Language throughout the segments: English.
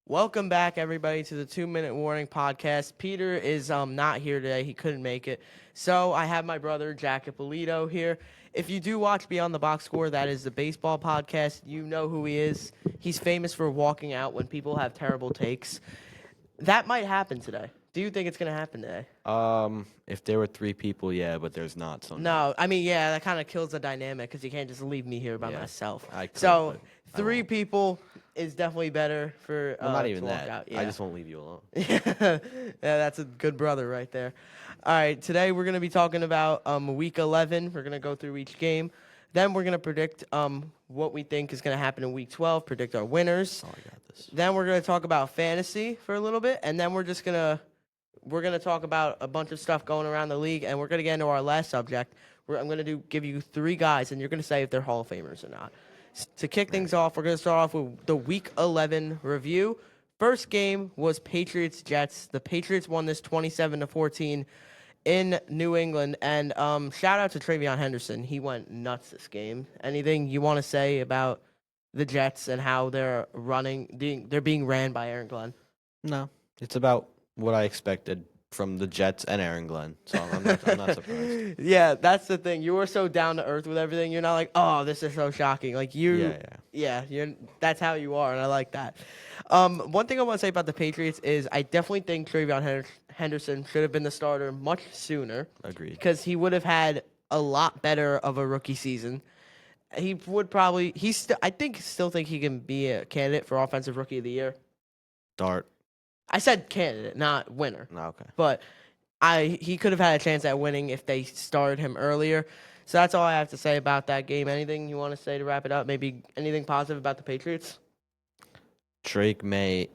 Welcome back, everybody, to the 2 Minute Warning podcast. Peter is not here today; he couldn't make it, so I have my brother Jack Ippolito here. If you do watch Beyond the Box Score, that is the baseball podcast. You know who he is. He's famous for walking out when people have terrible takes. That might happen today. Do you think it's gonna happen today? If there were three people, yeah, but there's not. So No, I mean, yeah, that kind of kills the dynamic because you can't just leave me here by Yeah, myself. I could, So but I three won't. people is definitely better for Well, not to even walk that. out. I Yeah. just won't leave you alone. Yeah, that's a good brother right there. All right, today we're gonna be talking about week 11. We're gonna go through each game. Then we're gonna predict what we think is gonna happen in week 12. Predict our winners. Oh, I got this. Then we're gonna talk about fantasy for a little bit, and then we're gonna talk about a bunch of stuff going around the league, and we're gonna get into our last subject. I'm gonna give you three guys, and you're gonna say if they're Hall of Famers or not. To kick things off, we're gonna start off with the Week 11 review. First game was Patriots Jets. The Patriots won this 27-14 in New England, and shout out to Travion Henderson. He went nuts this game. Anything you want to say about the Jets and how they're being ran by Aaron Glenn? No, it's about what I expected from the Jets and Aaron Glenn. So I'm not surprised. Yeah, that's the thing. You were so down to earth with everything. You're not like, oh, this is so shocking. Like that's how you are, and I like that. One thing I want to say about the Patriots is I definitely think Travion Henderson should have been the starter much sooner. Agreed. Because he would have had a lot better of a rookie season. He would probably still think he can be a candidate for offensive rookie of the year. Dart. I said candidate, not winner. No, okay. But he could have had a chance at winning if they started him earlier. So that's all I have to say about that game. Anything you want to say to wrap it up? Maybe anything positive about the Patriots? Drake May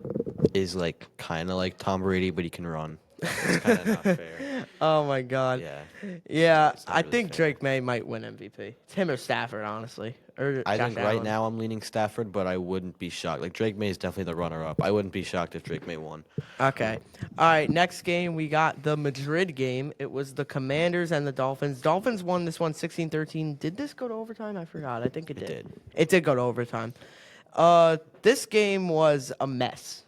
is kind of like Tom Brady, but he can run. It's kind of not fair. Oh my God. Yeah. It's not I really think fair. Drake May might win MVP. It's him or Stafford, honestly. Or I Josh think right Allen. now I'm leaning Stafford, but I wouldn't be shocked. Drake May is definitely the runner-up. I wouldn't be shocked if Drake May won. Okay. All right. Next game, we got the Madrid game. It was the Commanders and the Dolphins. Dolphins won this one 16-13. Did this go to overtime? I forgot. I think it did. It did go to overtime. This game was a mess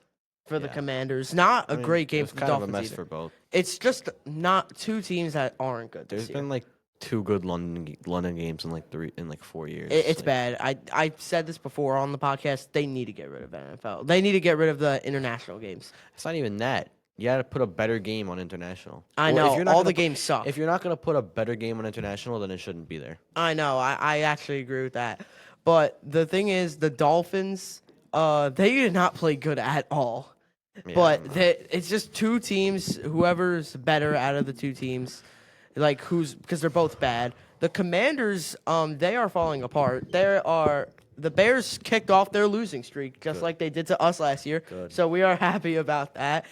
for the Commanders. Not a great game It's for the kind of a Dolphins mess either. for both. It's just not two teams that aren't good this There's year. been two good London games in 4 years. It's bad. I said this before on the podcast. They need to get rid of NFL. They need to get rid of the international games. It's not even that. You got to put a better game on international. I Or know. if you're not All gonna the games suck. If you're not going to put a better game on international, then it shouldn't be there. I know. I actually agree with that. But the thing is, the Dolphins, they did not play good at all. Yeah, But I don't know. it's just two teams. Whoever's better out of the two teams, because they're both bad. The Commanders, they are falling apart. The Bears kicked off their losing streak just like they did to us last year. Good. So we are happy about that.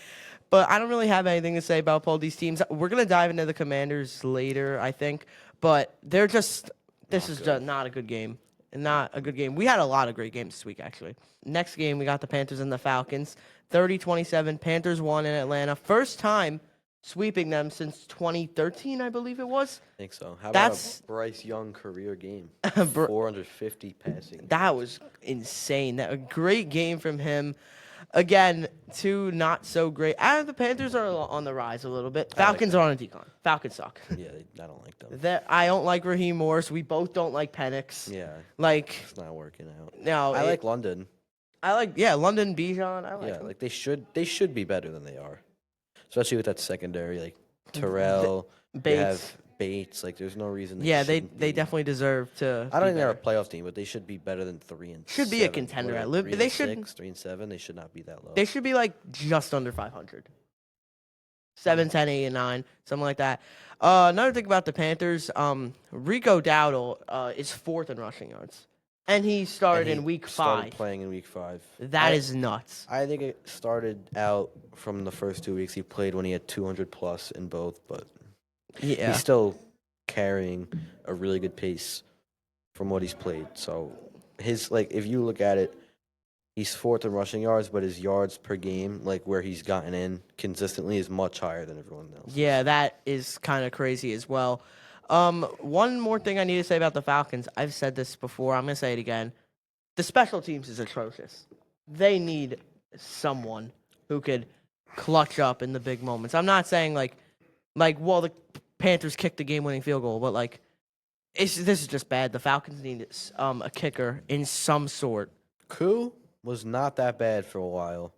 But I don't really have anything to say about both these teams. We're gonna dive into the Commanders later, I think. But they're just just not a good game. Not a good game. We had a lot of great games this week, actually. Next game, we got the Panthers and the Falcons. 30-27. Panthers won in Atlanta. First time sweeping them since 2013, I believe it was. I think so. How That's- about a Bryce Young career game? Br- 450 passing. That was insane. A great game from him. Again, two not so great. The Panthers are on the rise a little bit. Falcons are on a decline. Falcons suck. Yeah, I don't like them. I don't like Raheem Morris. We both don't like Penix. Yeah, Like, it's not working out. no. I like London. London Bijan. I like Yeah, him. they should be better than they are, especially with that secondary Terrell. They Bates. have Bates. There's no reason. They Yeah, shouldn't they be. definitely deserve to. I don't be think they're a better. playoff team, but they should be better than 3-7. Should be a contender at least. They should. 3-7. They should not be that low. They should be just under 500. 7, 10, 8, and 9, something like that. Another thing about the Panthers, Rico Dowdle is fourth in rushing yards, and he started And in week started 5. playing in week 5. That is nuts. I think it started out from the first 2 weeks he played when he had 200 plus in both, but Yeah. he's still carrying a really good pace from what he's played. So if you look at it, he's fourth in rushing yards, but his yards per game, where he's gotten in consistently, is much higher than everyone else. Yeah, that is kind of crazy as well. One more thing I need to say about the Falcons. I've said this before. I'm going to say it again. The special teams is atrocious. They need someone who could clutch up in the big moments. I'm not saying well, the Panthers kicked the game-winning field goal, but this is just bad. The Falcons need a kicker in some sort. Koo was not that bad for a while.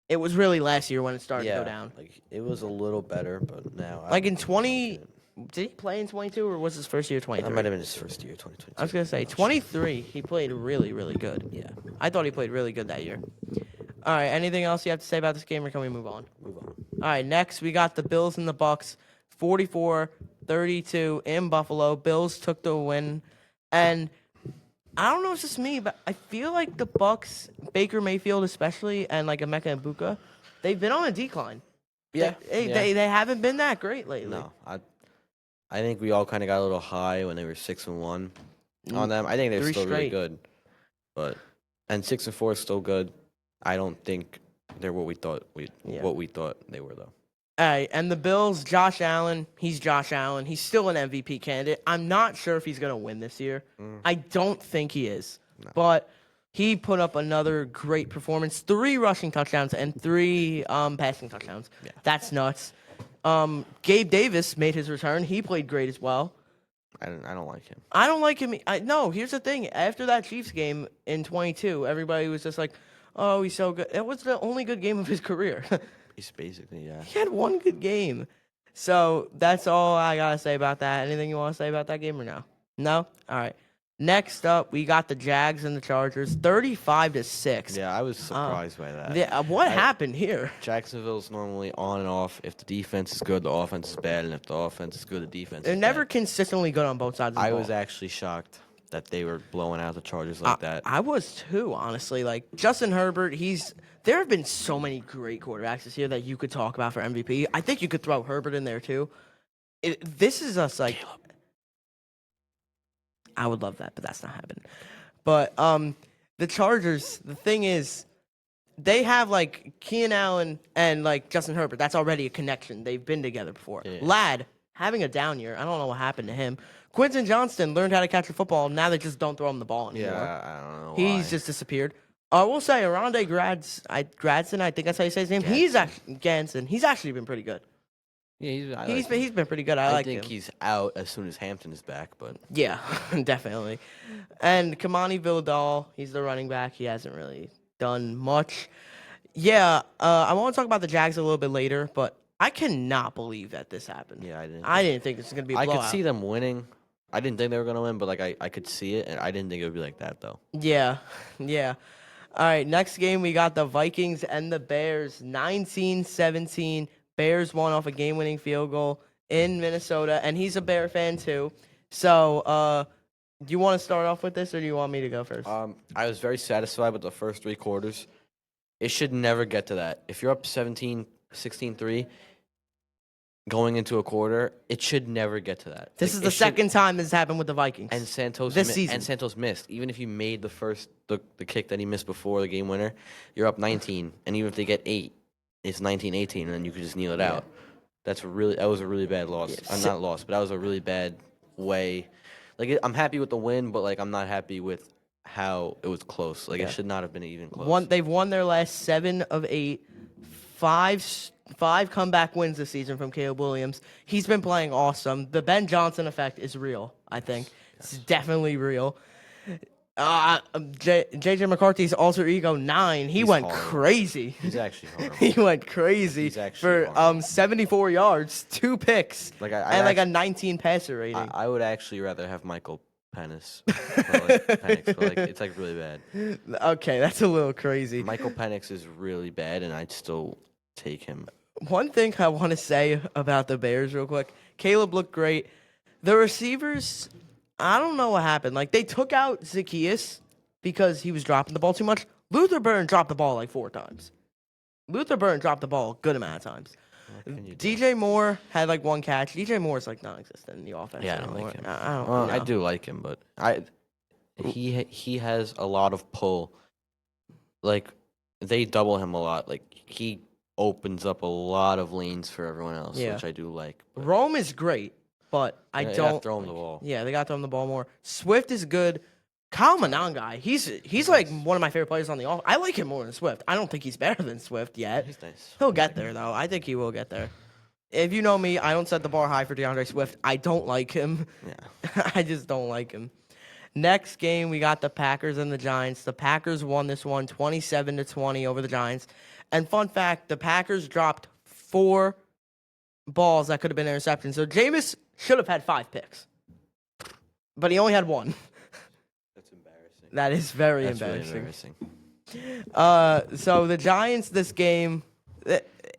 It was really last year when it started to go down. It was a little better, but now in 20, did he play in 22 or was his first year 23? That might have been his first year, 2022. I was gonna say 23. He played really, really good. Yeah. I thought he played really good that year. All right. Anything else you have to say about this game, or can we move on? Move on. All right. Next, we got the Bills and the Bucks, 44-32 in Buffalo. Bills took the win, and I don't know if it's just me, but I feel like the Bucks, Baker Mayfield especially, and Emeka Ibuka, they've been on a decline. Yeah. They haven't been that great lately. No, I think we all kind of got a little high when they were 6-1 on them. I think they're 3 still really straight. good, and 6-4 is still good. I don't think they're what we thought they were though. All right, and the Bills, Josh Allen, he's Josh Allen. He's still an MVP candidate. I'm not sure if he's going to win this year. I don't think he is. No. But he put up another great performance. 3 rushing touchdowns and 3 passing touchdowns. Yeah. That's nuts. Gabe Davis made his return. He played great as well. I don't like him. I don't like him. No, here's the thing. After that Chiefs game in 22, everybody was just like, oh, he's so good. It was the only good game of his career. He's basically, yeah. He had one good game. So that's all I got to say about that. Anything you want to say about that game or no? No? All right. Next up, we got the Jags and the Chargers, 35-6. Yeah, I was surprised by that. What happened here? Jacksonville's normally on and off. If the defense is good, the offense is bad, and if the offense is good, the defense They're is never bad. consistently good on both sides of the ball. I was actually shocked that they were blowing out the Chargers like that. I was too, honestly. Justin Herbert, there have been so many great quarterbacks this year that you could talk about for MVP. I think you could throw Herbert in there too. This is us Caleb. I would love that, but that's not happening. But the Chargers, the thing is, they have Keenan Allen and Justin Herbert. That's already a connection. They've been together before. Yeah. Ladd having a down year. I don't know what happened to him. Quentin Johnston learned how to catch a football. Now they just don't throw him the ball anymore. Yeah, I don't know. He's just disappeared. I will say, Aronde Gradson, I think that's how you say his name. Ganson. He's actually been pretty good. Yeah, He's been pretty good. I like him. think he's out as soon as Hampton is back, but Yeah, definitely. And Kamani Villadal, he's the running back. He hasn't really done much. Yeah, I want to talk about the Jags a little bit later, but I cannot believe that this happened. yeah, I didn't think this was going to be a blowout. I could see them winning. I didn't think they were going to win, but I could see it, and I didn't think it would be like that, though. Yeah. All right, next game we got the Vikings and the Bears, 19-17. Bears won off a game-winning field goal in Minnesota, and he's a Bear fan too. So, do you want to start off with this, or do you want me to go first? I was very satisfied with the first 3 quarters. It should never get to that. If you're up 16-3 going into a quarter, it should never get to that. This is the second time this happened with the Vikings. And Santos this season. And Santos missed. Even if you made the kick that he missed before the game winner, you're up 19. And even if they get 8, it's 19-18, and then you could just kneel it out. That was a really bad loss. Yeah. Not loss, but that was a really bad way. I'm happy with the win, but I'm not happy with how it was close. It should not have been even close. They've won their last 7 of 8, 5 comeback wins this season from Caleb Williams. He's been playing awesome. The Ben Johnson effect is real, I think. It's definitely real. JJ McCarthy's alter ego 9. He went horrible. crazy. He's actually horrible. He went crazy He's actually for horrible. 74 yards, 2 picks, and a 19 passer rating. I would actually rather have Michael Penix. Penix, it's really bad. Okay, that's a little crazy. Michael Penix is really bad, and I'd still take him. One thing I want to say about the Bears real quick. Caleb looked great. The receivers, I don't know what happened. They took out Zacchaeus because he was dropping the ball too much. Luther Burden dropped the ball 4 times. Luther Burden dropped the ball a good amount of times. DJ Moore had 1 catch. DJ Moore's non-existent in the offense. Yeah, I don't anymore. like him. I I do like him, but he has a lot of pull. They double him a lot. He opens up a lot of lanes for everyone else, which I do like. Rome is great, but I they don't gotta throw him the ball. Yeah, they got to throw him the ball more. Swift is good. Kyle Monangai, he's like one of my favorite players on the off. I like him more than Swift. I don't think he's better than Swift yet. He's nice. He'll get there though. I think he will get there. If you know me, I don't set the bar high for DeAndre Swift. I don't like him. Yeah. I just don't like him. Next game, we got the Packers and the Giants. The Packers won this one 27-20 over the Giants. And fun fact, the Packers dropped 4 balls that could have been interceptions. So Jameis should have had 5 picks. But he only had 1. That's embarrassing. That is very That's embarrassing. really embarrassing. So the Giants, this game,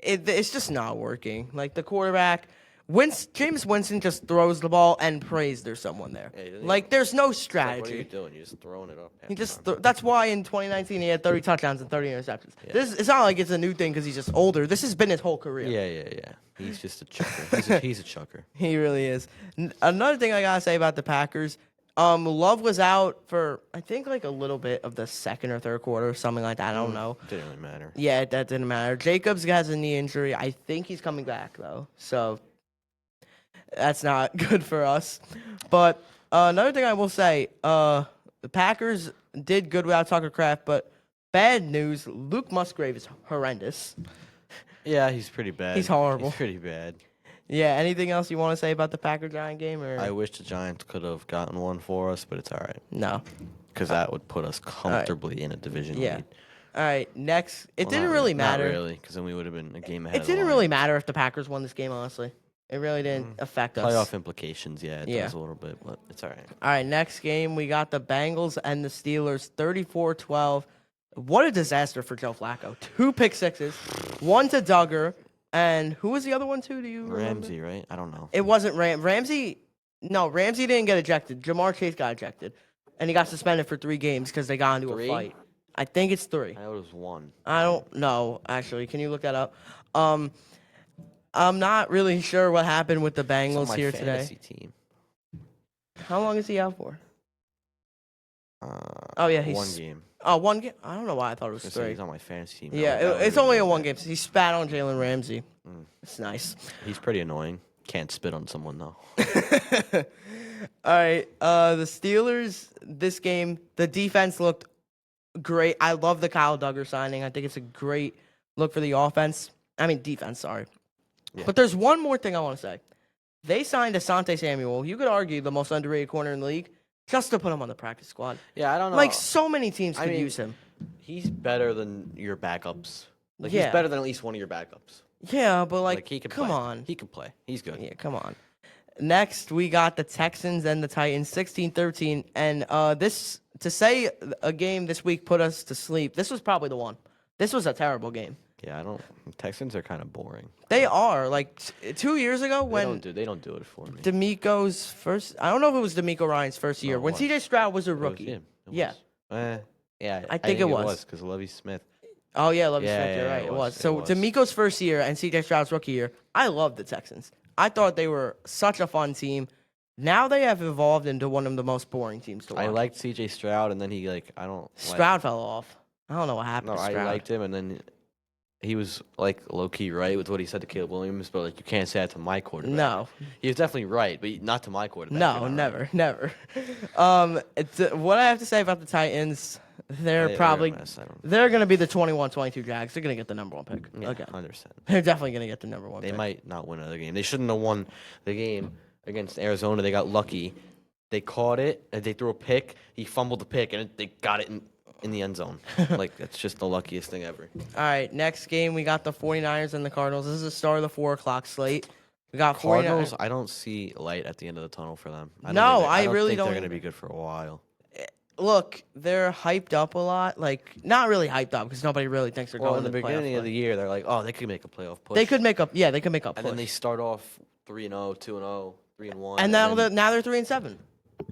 it's just not working. Like the quarterback, Jameis Winston just throws the ball and prays there's someone there. Yeah, like there's no It's like, strategy. what are you doing? You're just throwing it up. half He the just time. that's why in 2019 he had 30 touchdowns and 30 interceptions. Yeah. It's not like it's a new thing because he's just older. This has been his whole career. Yeah. He's just a chucker. He's a chucker. He really is. Another thing I gotta say about the Packers, Love was out for I think like a little bit of the second or third quarter, something like that. I don't know. Didn't really matter. Yeah, that didn't matter. Jacobs has a knee injury. I think he's coming back though, so that's not good for us. But another thing I will say, the Packers did good without Tucker Kraft, but bad news: Luke Musgrave is horrendous. Yeah, he's pretty bad. He's horrible. He's pretty bad. Yeah. Anything else you want to say about the Packer-Giant game? Or I wish the Giants could have gotten one for us, but it's all right no. because that would put us comfortably in a division Yeah. lead. All right. Next, it Well, didn't not really matter. Not really, because then we would have been a game ahead. It didn't really matter if the Packers won this game. Honestly, it really didn't affect us. Playoff implications, yeah, it Yeah. does a little bit, but it's all right. All right, next game, we got the Bengals and the Steelers, 34-12. What a disaster for Joe Flacco. 2 pick sixes, 1 to Duggar, and who was the other one, too? Do you remember? Ramsey, right? I don't know. It wasn't Ramsey. No, Ramsey didn't get ejected. Jamar Chase got ejected, and he got suspended for 3 games because they got into 3? a fight. I think it's 3. I know it was 1. I don't know, actually. Can you look that up? I'm not really sure what happened with the It's on Bengals my here fantasy today. team. How long is he out for? Oh, yeah, he's... 1 game. Oh, 1 game? I don't know why I thought it was I was gonna say 3. he's on my fantasy team. Yeah, it's only a 1 game. He spat on Jalen Ramsey. It's nice. He's pretty annoying. Can't spit on someone though. All right, the Steelers, this game, the defense looked great. I love the Kyle Duggar signing. I think it's a great look for the offense. I mean, defense, sorry. Yeah. But there's one more thing I want to say. They signed Asante Samuel. You could argue the most underrated corner in the league just to put him on the practice squad. Yeah, I don't know. Like, so many teams could mean, use him. He's better than your backups. Like Yeah. he's better than at least one of your backups. Yeah, but, like he can come play. on. He can play. He's good. Yeah, come on. Next, we got the Texans and the Titans, 16-13. And this, to say a game this week put us to sleep, this was probably the one. This was a terrible game. Yeah, Texans are kind of boring. They are. Like, 2 years ago They when don't do it for me. D'Amico's first, I don't know if it was D'Amico Ryan's first year, it when was. CJ Stroud was a It was rookie. him. It Yeah. was. Yeah. I think it was. because Lovie Smith. Oh, yeah, Lovie Yeah, Smith, you're yeah, right. it It was. was. It So, was. D'Amico's first year and CJ Stroud's rookie year, I loved the Texans. I thought they were such a fun team. Now they have evolved into one of the most boring teams to watch. I liked C.J. Stroud, and then he Stroud fell off. I don't know what happened No, to I Stroud. liked him, and then he was like low key right with what he said to Caleb Williams, but like you can't say that to my quarterback. No, He was definitely right, but not to my quarterback. no, You're not never, right. never. What I have to say about the Titans, they're They're probably a mess. I don't. they're going to be the 21-22 Jags. They're going to get the number 1 pick. Yeah, Okay, 100%. they're definitely going to get the number 1 They pick. might not win another game. They shouldn't have won the game against Arizona. They got lucky. They caught it, and they threw a pick. He fumbled the pick, and they got it in the end zone. Like, that's just the luckiest thing ever. All right, next game we got the 49ers and the Cardinals. This is the start of the 4 o'clock slate. We got 49ers. Cardinals, I don't see light at the end of the tunnel for them. No, I don't really think don't They're going to either. be good for a while. Look, they're hyped up a lot. Like, not really hyped up because nobody really thinks they're Well, going in the to the beginning playoffs, of the year, they're like, oh, they could make a playoff push. They could make up. Yeah, they could make up. And then they start off 3-0, 2-0, 3-1. And now they're 3-7.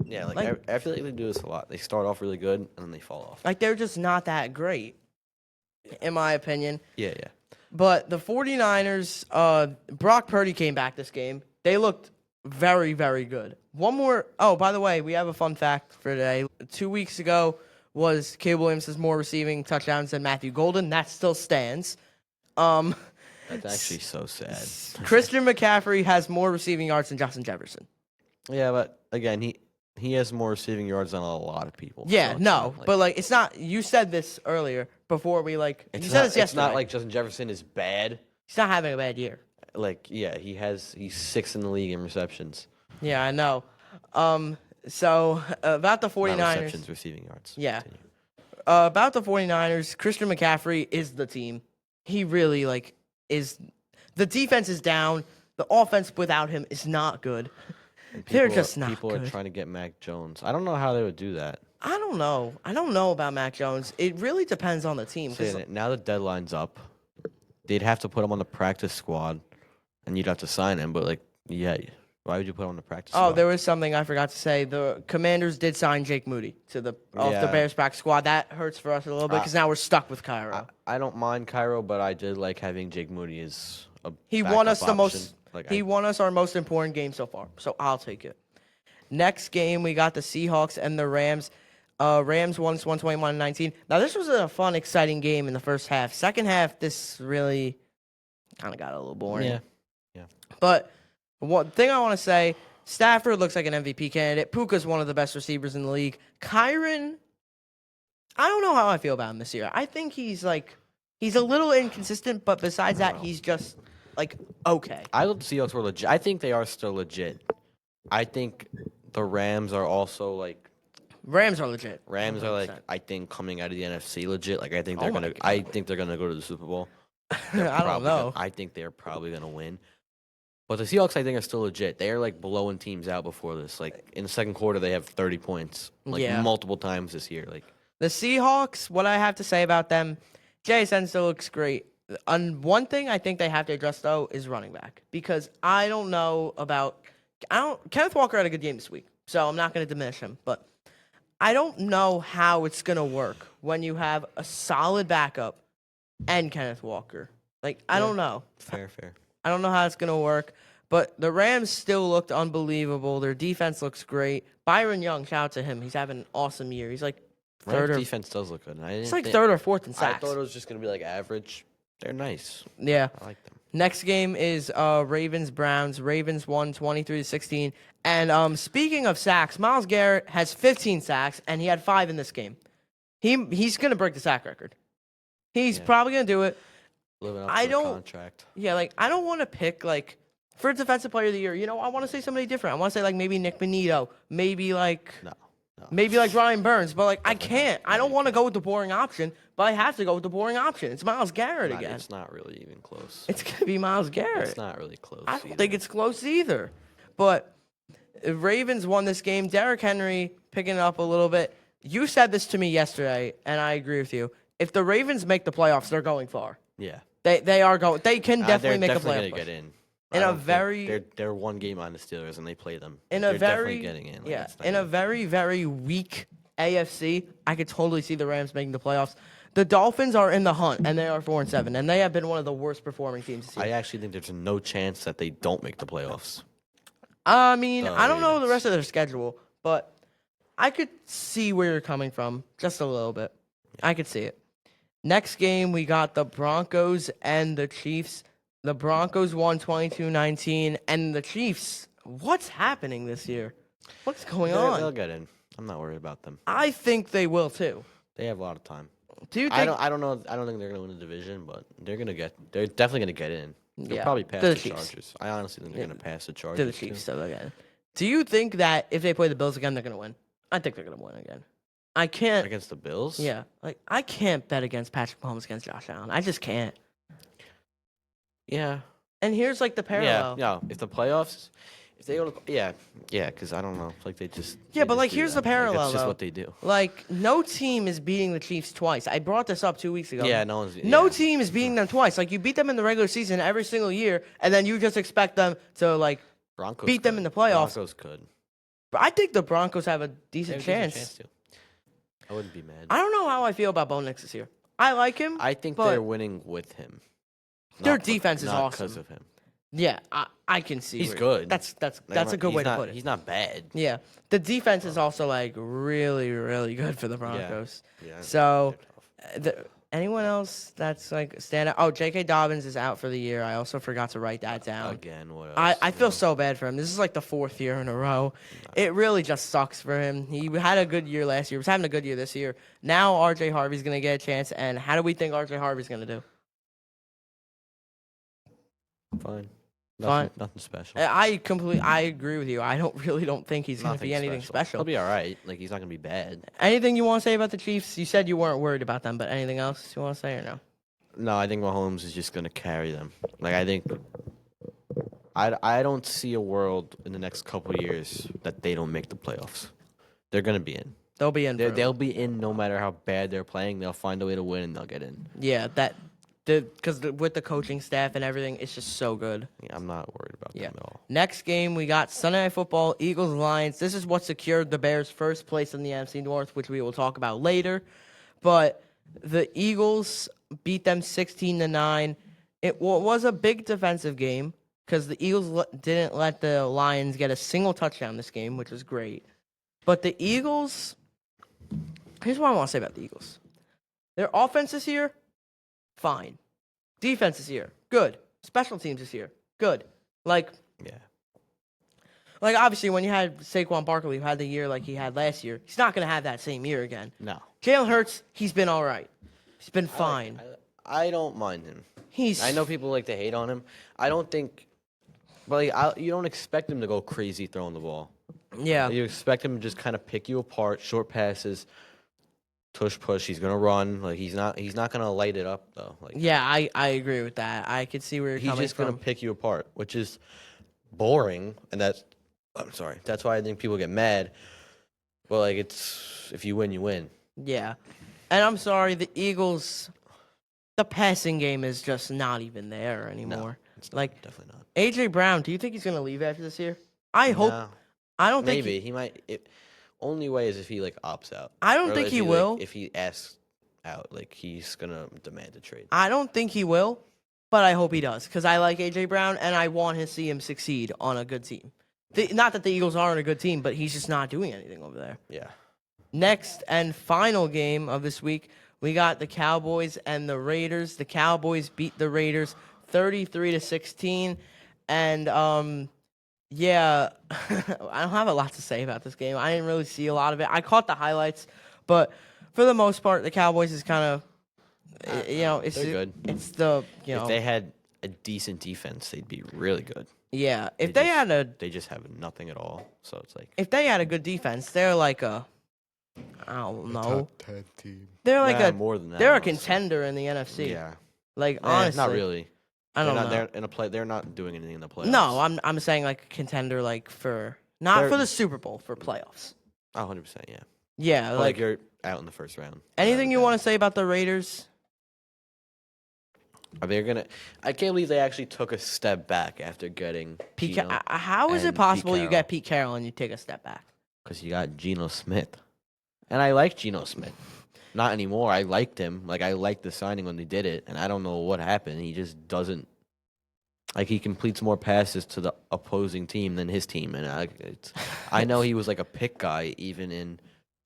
Yeah, like- I feel like they do this a lot. They start off really good, and then they fall off. Like, they're just not that great, in my opinion. Yeah. But the 49ers, Brock Purdy came back this game. They looked very, very good. One more. Oh, by the way, we have a fun fact for today. 2 weeks ago was Caleb Williams has more receiving touchdowns than Matthew Golden. That still stands. That's actually so sad. Christian McCaffrey has more receiving yards than Justin Jefferson. Yeah, but again, he has more receiving yards than a lot of people. Yeah, so it's no, not like, but like it's not. You said this earlier before we like. You said this it's yesterday. not like Justin Jefferson is bad. He's not having a bad year. Like, yeah, he's 6th in the league in receptions. Yeah, I know. So about the 49ers. Not receptions, receiving yards. Yeah. Continue. About the 49ers, Christian McCaffrey is the team. He really like is. The defense is down. The offense without him is not good. And They're just not People good. are trying to get Mac Jones. I don't know how they would do that. I don't know. I don't know about Mac Jones. It really depends on the team. 'Cause Now the deadline's up. They'd have to put him on the practice squad, and you'd have to sign him. But, like, yeah, why would you put him on the practice squad? there was something I forgot to say. The Commanders did sign Jake Moody to the off the Yeah. Bears practice squad. That hurts for us a little bit because now we're stuck with Cairo. I don't mind Cairo, but I did like having Jake Moody as a He backup won us the option. most. Like, He won us our most important game so far, so I'll take it. Next game, we got the Seahawks and the Rams. Rams won 121-19. Now, this was a fun, exciting game in the first half. Second half, this really kind of got a little boring. Yeah. But one thing I want to say, Stafford looks like an MVP candidate. Puka's one of the best receivers in the league. Kyron, I don't know how I feel about him this year. I think he's a little inconsistent, but besides that, he's just like okay. I thought the Seahawks were legit. I think they are still legit. I think the Rams are also like Rams are legit. Rams are like 100%. I think coming out of the NFC legit. Like I think Oh they're my gonna. God. I think they're gonna go to the Super Bowl. I don't know. I think they're probably gonna win. But the Seahawks, I think, are still legit. They are like blowing teams out before this. Like in the second quarter, they have 30 points, like Yeah. multiple times this year. Like The Seahawks, what I have to say about them, JSN still looks great. One thing I think they have to address though is running back because I don't know about. Kenneth Walker had a good game this week, so I'm not going to diminish him, but I don't know how it's going to work when you have a solid backup and Kenneth Walker. Like I don't know. fair. I don't know how it's going to work, but the Rams still looked unbelievable. Their defense looks great. Byron Young, shout out to him. He's having an awesome year. He's like third Rams or defense does look good. it's like third or fourth in I sacks. thought it was just gonna be like average. They're nice. Yeah. I like them. Next game is Ravens Browns. Ravens won 23-16. And speaking of sacks, Myles Garrett has 15 sacks and he had 5 in this game. He's gonna break the sack record. He's Yeah. probably gonna do it. Living up I to the don't- contract. Yeah, like I don't want to pick like for defensive player of the year. You know, I want to say somebody different. I want to say like maybe Nick Ippolito, maybe like No. maybe like Ryan Burns. But like I can't. I don't want to go with the boring option, but I have to go with the boring option. It's Myles Garrett again. It's not really even close. It's gonna be Myles Garrett. It's not really close. I don't either. think it's close either. But Ravens won this game. Derrick Henry picking it up a little bit. You said this to me yesterday, and I agree with you. If the Ravens make the playoffs, they're going far. Yeah. They are going. They can definitely make they're a playoff. definitely push. gonna get in. In I a don't think- very- they're one game on the Steelers and they play them. In Like, a they're very definitely getting in. Like, yeah, it's not in a even- very very weak AFC, I could totally see the Rams making the playoffs. The Dolphins are in the hunt, and they are 4-7, and they have been one of the worst performing teams this year. I actually think there's no chance that they don't make the playoffs. I mean, The I don't know the Ravens. rest of their schedule, but I could see where you're coming from just a little bit. I could see it. Next game, we got the Broncos and the Chiefs. The Broncos won 22-19, and the Chiefs, what's happening this year? What's going They'll on? get in. I'm not worried about them. I think they will too. They have a lot of time. Do you I think? don't know. I don't think they're gonna win the division, but they're definitely gonna get in. They'll Yeah, probably pass to the the Chiefs. Chargers. I honestly think they're Yeah, gonna pass the Chargers. To the too. Chiefs, so again. Do you think that if they play the Bills again, they're going to win? I think they're going to win again. I can't. Against the Bills. Yeah, like I can't bet against Patrick Mahomes against Josh Allen. I just can't. Yeah. And here's like the parallel. Yeah. If the playoffs, if they go to, yeah, because I don't know. Like they just. Yeah, they but just like do here's that. the parallel. That's just though. what they do. Like no team is beating the Chiefs twice. I brought this up 2 weeks ago. Yeah, no one's. No yeah. team is beating them twice. Like you beat them in the regular season every single year, and then you just expect them to like. Broncos beat them could. in the playoffs. Broncos could. I think the Broncos have a They decent have a decent chance. too. I wouldn't be mad. I don't know how I feel about Bo Nix this year. I like him. I think but they're winning with him. Their Not defense is not awesome. because of him. Yeah, I can see. He's where- good. That's Like, a good he's way to not- put it. He's not bad. Yeah, the defense is also like really really good for the Broncos. Yeah. So, they're tough. Anyone else that's like stand out? Oh, J.K. Dobbins is out for the year. I also forgot to write that down. Again, what else? I feel so bad for him. This is like the 4th year in a row. It really just sucks for him. He had a good year last year. He was having a good year this year. Now R.J. Harvey's going to get a chance. And how do we think R.J. Harvey's going to do? Fine. Fine. Nothing special. I agree with you. I don't think he's going to be anything special. He'll be all right. Like, he's not going to be bad. Anything you want to say about the Chiefs? You said you weren't worried about them, but anything else you want to say or no? No, I think Mahomes is just going to carry them. Like, I think I don't see a world in the next couple years that they don't make the playoffs. They're going to be in. They'll be in. They'll be in no matter how bad they're playing. They'll find a way to win and they'll get in. Yeah, because with the coaching staff and everything, it's just so good. Yeah, I'm not worried about them at all. Next game, we got Sunday Night Football, Eagles-Lions. This is what secured the Bears' first place in the NFC North, which we will talk about later. But the Eagles beat them 16-9. It was a big defensive game because the Eagles didn't let the Lions get a single touchdown this game, which was great. But the Eagles, here's what I want to say about the Eagles. Their offense this year, fine. Defense this year, good. Special teams this year, good. Like obviously when you had Saquon Barkley, who had the year like he had last year, he's not going to have that same year again. No. Jalen Hurts, he's been all right. He's been fine. I don't mind him. I know people like to hate on him. I don't think, but you don't expect him to go crazy throwing the ball. Yeah. You expect him to just kind of pick you apart, short passes, tush push. He's gonna run. Like he's not gonna light it up though. Like yeah, I agree with that. I could see where you're coming from. He's just gonna pick you apart, which is boring, and I'm sorry. That's why I think people get mad. But like it's if you win, you win. Yeah, and I'm sorry, the Eagles, the passing game is just not even there anymore. No, it's not, like definitely not. AJ Brown, do you think he's gonna leave after this year? I hope. No. I don't think he might. Only way is if he like opts out. I don't think he will. Like, if he asks out, like he's gonna demand a trade. I don't think he will, but I hope he does because I like AJ Brown and I want to see him succeed on a good team. Not that the Eagles aren't a good team, but he's just not doing anything over there. Yeah. Next and final game of this week, we got the Cowboys and the Raiders. The Cowboys beat the Raiders 33-16, and yeah, I don't have a lot to say about this game. I didn't really see a lot of it. I caught the highlights, but for the most part, the Cowboys is kind of, it's they're good. It's the If they had a decent defense, they'd be really good. Yeah, they just have nothing at all. So it's like if they had a good defense, they're like I don't know, top 10 team. They're like more than that. They're a contender in the NFC. Yeah, like honestly, not really. I don't know. They're not doing anything in the playoffs. No, I'm saying like a contender, like for the Super Bowl, for playoffs. 100%, yeah. Yeah, like you're out in the first round. Anything you want to say about the Raiders? I can't believe they actually took a step back after getting Pete. How is it possible you get Pete Carroll and you take a step back? Because you got Geno Smith, and I like Geno Smith. Not anymore. I liked him. Like I liked the signing when they did it, and I don't know what happened. He just doesn't. Like he completes more passes to the opposing team than his team, and I know he was like a pick guy even in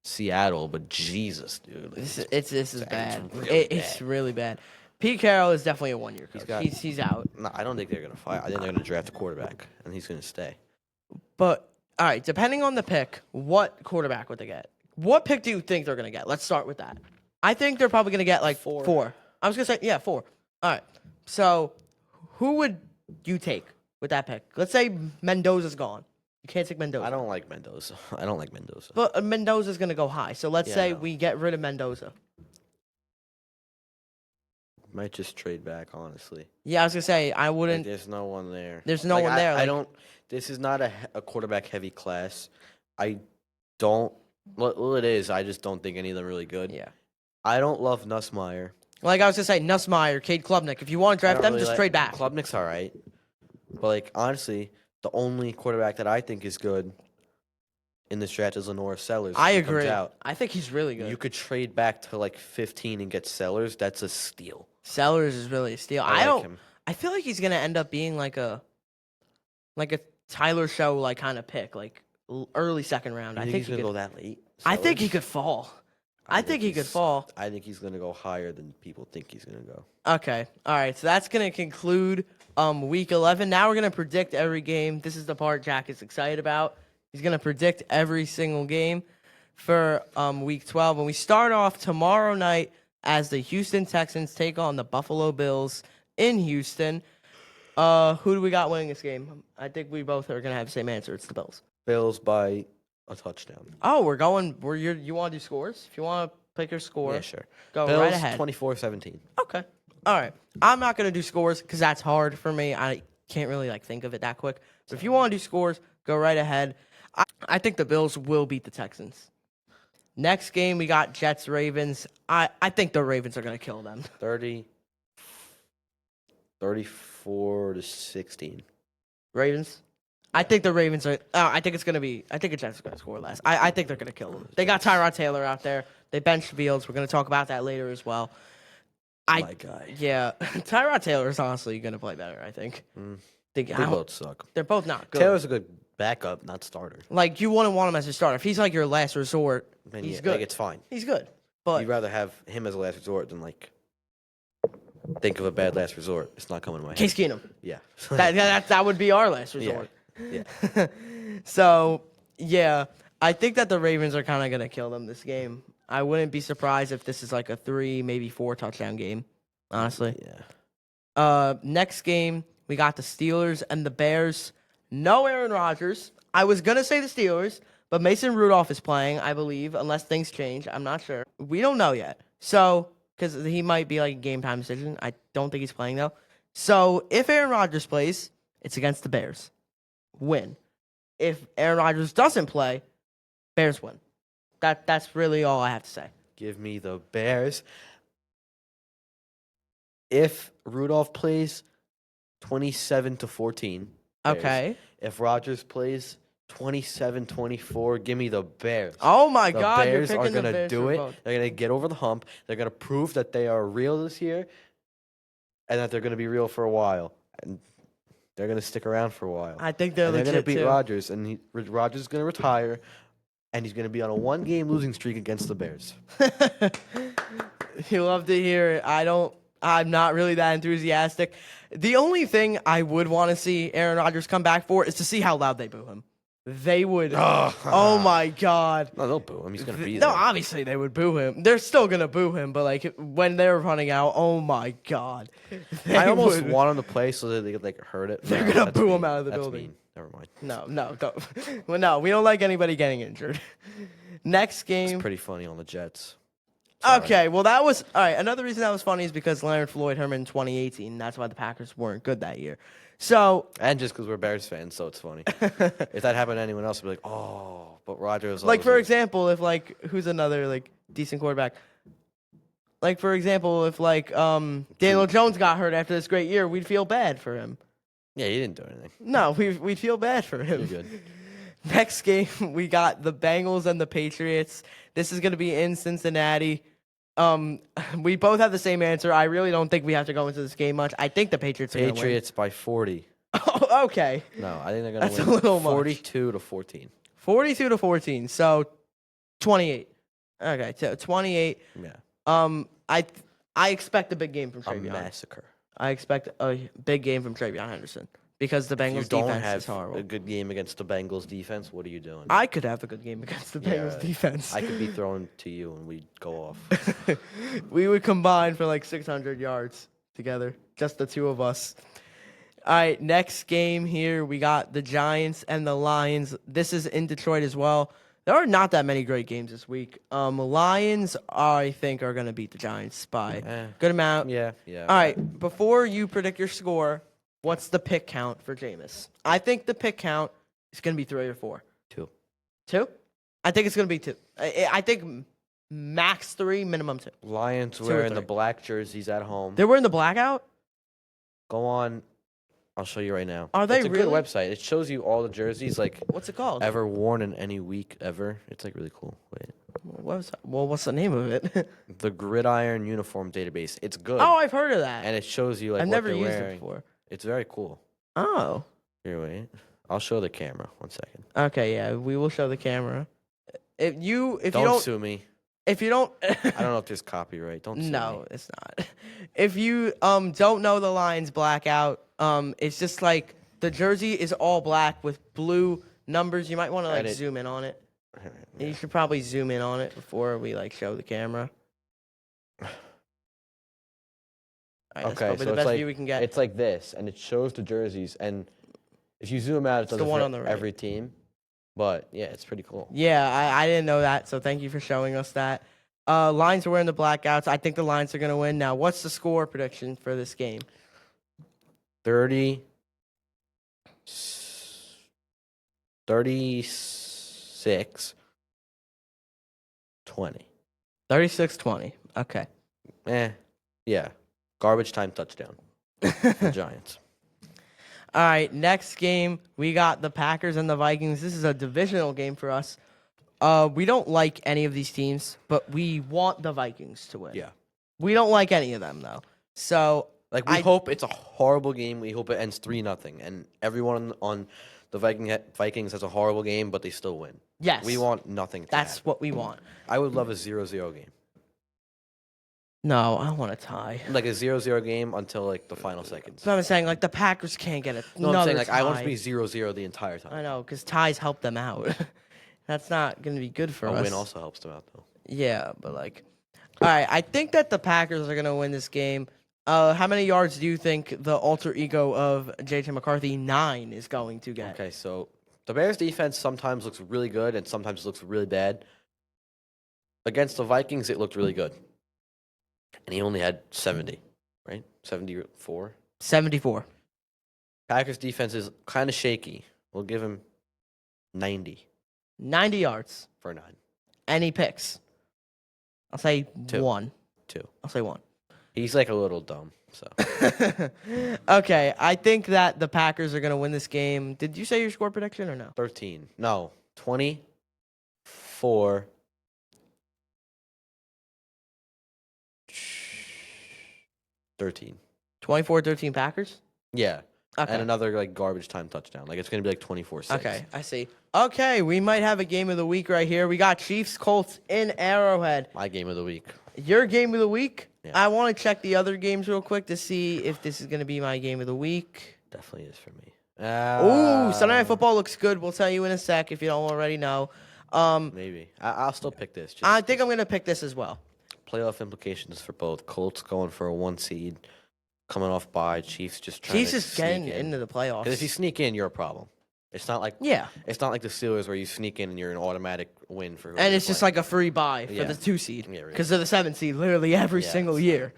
Seattle, but Jesus, dude, this is bad. It's bad. Really bad. Pete Carroll is definitely a one-year coach. He's out. No, I don't think they're gonna fire. I think they're gonna draft a quarterback, and he's gonna stay. But all right, depending on the pick, what quarterback would they get? What pick do you think they're gonna get? Let's start with that. I think they're probably gonna get like four. I was gonna say 4. All right. So who would you take with that pick? Let's say Mendoza's gone. You can't take Mendoza. I don't like Mendoza. But Mendoza's gonna go high. So let's say we get rid of Mendoza. Might just trade back, honestly. Yeah, I was gonna say I wouldn't. There's no one there. There's no one there. I don't. This is not a quarterback heavy class. I don't. Well, it is. I just don't think any of them are really good. Yeah. I don't love Nussmeier. Like I was gonna say, Nussmeier, Cade Klubnik. If you want to draft them, just trade back. Klubnik's all right. But like honestly, the only quarterback that I think is good in this draft is Lenore Sellers. I agree. I think he's really good. You could trade back to like 15 and get Sellers. That's a steal. Sellers is really a steal. I feel like he's gonna end up being like a Tyler Show like kind of pick, like early second round. I think he's gonna go that late. I think he could fall. I think he could fall. I think he's gonna go higher than people think he's gonna go. Okay. All right. So that's going to conclude week 11. Now we're going to predict every game. This is the part Jack is excited about. He's going to predict every single game for week 12. And we start off tomorrow night as the Houston Texans take on the Buffalo Bills in Houston. Who do we got winning this game? I think we both are going to have the same answer. It's the Bills. Bills by a touchdown. Oh, you want to do scores? If you want to pick your score, Yeah, sure. go Bills, right ahead. 24-17. Okay. All right. I'm not going to do scores because that's hard for me. I can't really think of it that quick. But if you want to do scores, go right ahead. I think the Bills will beat the Texans. Next game, we got Jets-Ravens. I think the Ravens are going to kill them. 34-16. Ravens? I think the Ravens are. I think the Jets are going to score less. I think they're going to kill them. They got Tyrod Taylor out there. They benched Fields. We're going to talk about that later as well. My guy. Yeah, Tyrod Taylor is honestly going to play better, I think. They both suck. They're both not good. Taylor's a good backup, not starter. You wouldn't want him as a starter. If he's your last resort, And he's yeah, good. it's fine. He's good. But You'd rather have him as a last resort than think of a bad last resort. It's not coming to my head. Case Keenum. Yeah. That would be our last resort. Yeah. So, yeah, I think that the Ravens are kind of going to kill them this game. I wouldn't be surprised if this is a 3, maybe 4 touchdown game, honestly. Yeah. Next game, we got the Steelers and the Bears. No Aaron Rodgers. I was going to say the Steelers, but Mason Rudolph is playing, I believe, unless things change. I'm not sure. We don't know yet. So, because he might be a game time decision. I don't think he's playing, though. So, if Aaron Rodgers plays, it's against the Bears. Win. If Aaron Rodgers doesn't play, Bears win. That's really all I have to say. Give me the Bears. If Rudolph plays, 27-14. Bears. Okay. If Rodgers plays, 27-24. Give me the Bears. Oh my The God! Bears you're are picking the gonna Bears do for it. both. They're gonna get over the hump. They're gonna prove that they are real this year, and that they're gonna be real for a while. And they're gonna stick around for a while. I think they're And they're legit gonna beat too. Rodgers, and Rodgers is gonna retire, and he's gonna be on a 1-game losing streak against the Bears. You love to hear it. I'm not really that enthusiastic. The only thing I would want to see Aaron Rodgers come back for is to see how loud they boo him. They would. Oh my God. No, they'll boo him. He's gonna be No, there. obviously they would boo him. They're still gonna boo him, but when they're running out, oh my God. I almost would. want him to play so that they could hurt it. They're No, gonna that's boo him mean. out of the That's building. mean. Never mind. No, don't. Well, no, we don't like anybody getting injured. Next game. It's pretty funny on the Jets. Sorry. Okay, well that was all right. Another reason that was funny is because Leonard Floyd hurt him in 2018. That's why the Packers weren't good that year. So And just because we're Bears fans, so it's funny. If that happened to anyone else, it'd be oh, but Rodgers. for example, if who's another decent quarterback? For example, if Daniel Jones got hurt after this great year, we'd feel bad for him. Yeah, he didn't do anything. No, we'd feel bad for him. You're good. Next game, we got the Bengals and the Patriots. This is going to be in Cincinnati. We both have the same answer. I really don't think we have to go into this game much. I think the Patriots are going to win. Patriots by 40. Oh, okay. No, I think they're going That's to a win little much. 42-14. 42-14. So 28. Okay, so 28. Yeah. I expect a big game from A Travion. massacre. I expect a big game from Travion Henderson because the If you Bengals don't defense have is horrible. a good game against the Bengals defense, what are you doing? I could have a good game against the Yeah, Bengals defense. I could be thrown to you and we'd go off. We would combine for 600 yards together, just the two of us. All right, next game here, we got the Giants and the Lions. This is in Detroit as well. There are not that many great games this week. Lions, I think, are going to beat the Giants by good amount. Yeah. All right, before you predict your score, what's the pick count for Jameis? I think the pick count is going to be 3 or 4. 2. 2? I think it's going to be 2. I think max 3, minimum 2. Lions 2 or wearing the 3. black jerseys at home. They're wearing the blackout? Go on. I'll show you right now. Are they It's a really? good website. It shows you all the jerseys What's it called? ever worn in any week ever. It's really cool. Wait. What's the name of it? The Gridiron Uniform Database. It's good. Oh, I've heard of that. And it shows you I've what never they're used wearing. it before. It's very cool. Oh. Here, wait. I'll show the camera. 1 second. Okay, yeah, we will show the camera. If you Don't don't sue me. If you don't, I don't know if there's copyright. Don't sue no, me. it's not. If you don't know the Lions blackout, it's just like the jersey is all black with blue numbers. You might want to like Edit. zoom in on it. Yeah. You should probably zoom in on it before we like show the camera. All right, that's Okay, probably so the it's best like view we can get. it's like this, and it shows the jerseys, and if you zoom out, it does the it one for on the right. every team. But yeah, it's pretty cool. Yeah, I didn't know that, so thank you for showing us that. Lions are wearing the blackouts. I think the Lions are going to win. Now, what's the score prediction for this game? 36 20. 36-20. Okay. Yeah. Garbage time touchdown for Giants. All right, next game, we got the Packers and the Vikings. This is a divisional game for us. We don't like any of these teams, but we want the Vikings to win. Yeah. We don't like any of them, though. So, Like, we hope it's a horrible game. We hope it ends 3-0. And everyone on the Vikings has a horrible game, but they still win. yes, We want nothing to that's happen. what we want. I would love a 0-0 game. No, I want a tie. Like a 0-0 game until, like, the final seconds. So I'm saying, like, the Packers can't get it. No, I'm saying, like, I want it to be 0-0 the entire time. I know, because ties help them out. That's not going to be good for A us. win also helps them out, though. Yeah, but like, all right, I think that the Packers are going to win this game. How many yards do you think the alter ego of J.J. McCarthy 9 is going to get? Okay, so the Bears' defense sometimes looks really good and sometimes looks really bad. Against the Vikings, it looked really good. And he only had 70, right? 74. 74. Packers' defense is kind of shaky. We'll give him 90 90 yards. for 9. Any picks? I'll say 2. 1. 2. I'll say 1. He's like a little dumb, so. Okay, I think that the Packers are going to win this game. Did you say your score prediction or no? 13. No, 24. 13. 24-13 Packers? Yeah. Okay. And another like garbage time touchdown. Like it's gonna be like 24-6. Okay, I see. Okay, we might have a game of the week right here. We got Chiefs Colts in Arrowhead. My game of the week. Your game of the week? Yeah. I want to check the other games real quick to see if this is going to be my game of the week. Definitely is for me. Ooh, Sunday Night Football looks good. We'll tell you in a sec if you don't already know. Maybe. I'll still pick this. I think I'm going to pick this as well. Playoff implications for both. Colts going for a 1 seed, coming off bye. Chiefs just trying Chiefs to is getting sneak in. into the playoffs. Because if you sneak in, you're a problem. It's not like Yeah. It's not like the Steelers where you sneak in and you're an automatic win for. And it's just like a free buy for Yeah. the 2 seed. Yeah, really. Because they're the 7 seed literally every Yeah, single it's year.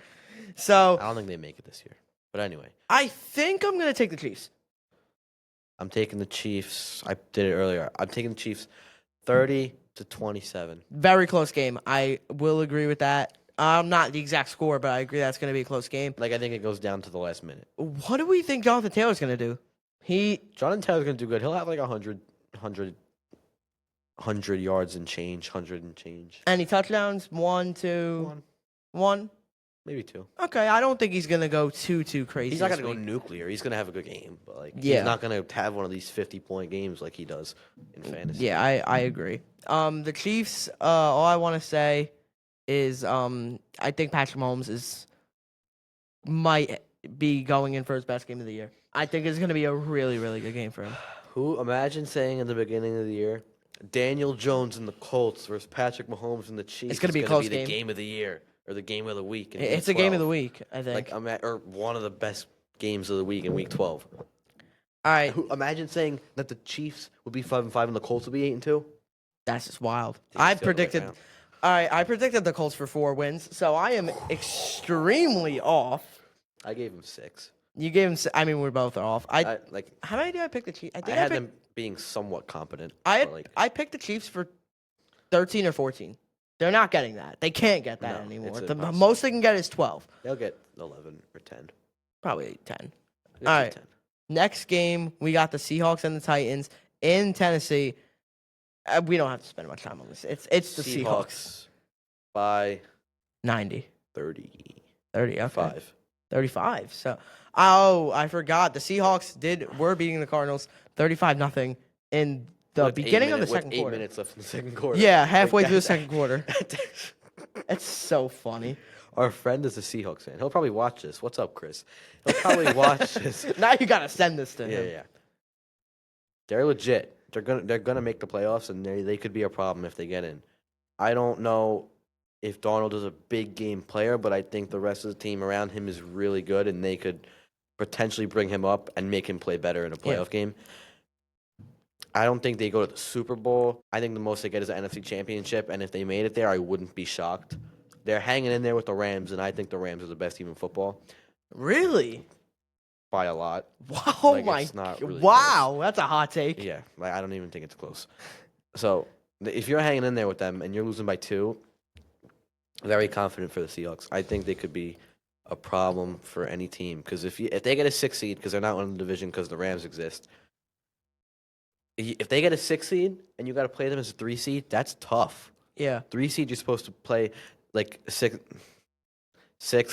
So I don't think they make it this year. But anyway, I think I'm going to take the Chiefs. I'm taking the Chiefs. I did it earlier. I'm taking the Chiefs 30-27. Very close game. I will agree with that. Not the exact score, but I agree that's going to be a close game. Like I think it goes down to the last minute. What do we think Jonathan Taylor's going to do? Jonathan Taylor's gonna do good. He'll have like 100 yards and change, 100 and change. Any touchdowns? 1, 2, 1? Maybe 2. Okay, I don't think he's going to go too crazy. He's not this gonna go week. nuclear. He's gonna have a good game, but like Yeah. he's not gonna have one of these 50-point games like he does in fantasy. Yeah, I agree. The Chiefs, all I want to say is I think Patrick Mahomes might be going in for his best game of the year. I think it's going to be a really, really good game for him. Who imagine saying in the beginning of the year, Daniel Jones and the Colts versus Patrick Mahomes and the Chiefs? It's gonna be a is close the game. game of the year or the game of the week. In It's week a game of 12. the week, I think. Like or one of the best games of the week in week 12. All right, Imagine saying that the Chiefs would be 5-5 and the Colts would be 8-2. that's just wild. Take I this the other way predicted. around. All right, I predicted the Colts for 4 wins, so I am extremely off. I gave him 6. You gave him. I mean, we're both off. I How many did I pick the Chiefs? I think had picked, them being somewhat competent. I but, like, picked the Chiefs for 13 or 14. They're not getting that. They can't get that No, anymore. it's The impossible. most they can get is 12. they'll get 11 or 10. Probably 10. They'll All get right. 10. Next game, we got the Seahawks and the Titans in Tennessee. We don't have to spend much time on this. It's the Seahawks. By 90. 35. 30, okay. 35. So, I forgot. The Seahawks were beating the Cardinals 35-0 in the With beginning of the with second 8 quarter. minutes left in the second quarter. Yeah, halfway Like, through the second quarter. It's so funny. Our friend is a Seahawks fan. He'll probably watch this. What's up, Chris? He'll probably watch this. Now you gotta send this to Yeah, him. yeah. They're legit. They're gonna make the playoffs, and they could be a problem if they get in. I don't know if Darnold is a big game player, but I think the rest of the team around him is really good, and they could potentially bring him up and make him play better in a playoff game. I don't think they go to the Super Bowl. I think the most they get is the NFC Championship, and if they made it there, I wouldn't be shocked. They're hanging in there with the Rams, and I think the Rams are the best team in football Really? by a lot. Wow, Like, my it's not really wow, that's a hot take. Yeah, like, I don't even think it's close. So if you're hanging in there with them and you're losing by 2, very confident for the Seahawks. I think they could be a problem for any team because if they get a 6 seed because they're not winning the division because the Rams exist. If they get a 6 seed and you got to play them as a 3 seed, that's tough. Yeah. 3 seed, you're supposed to play like six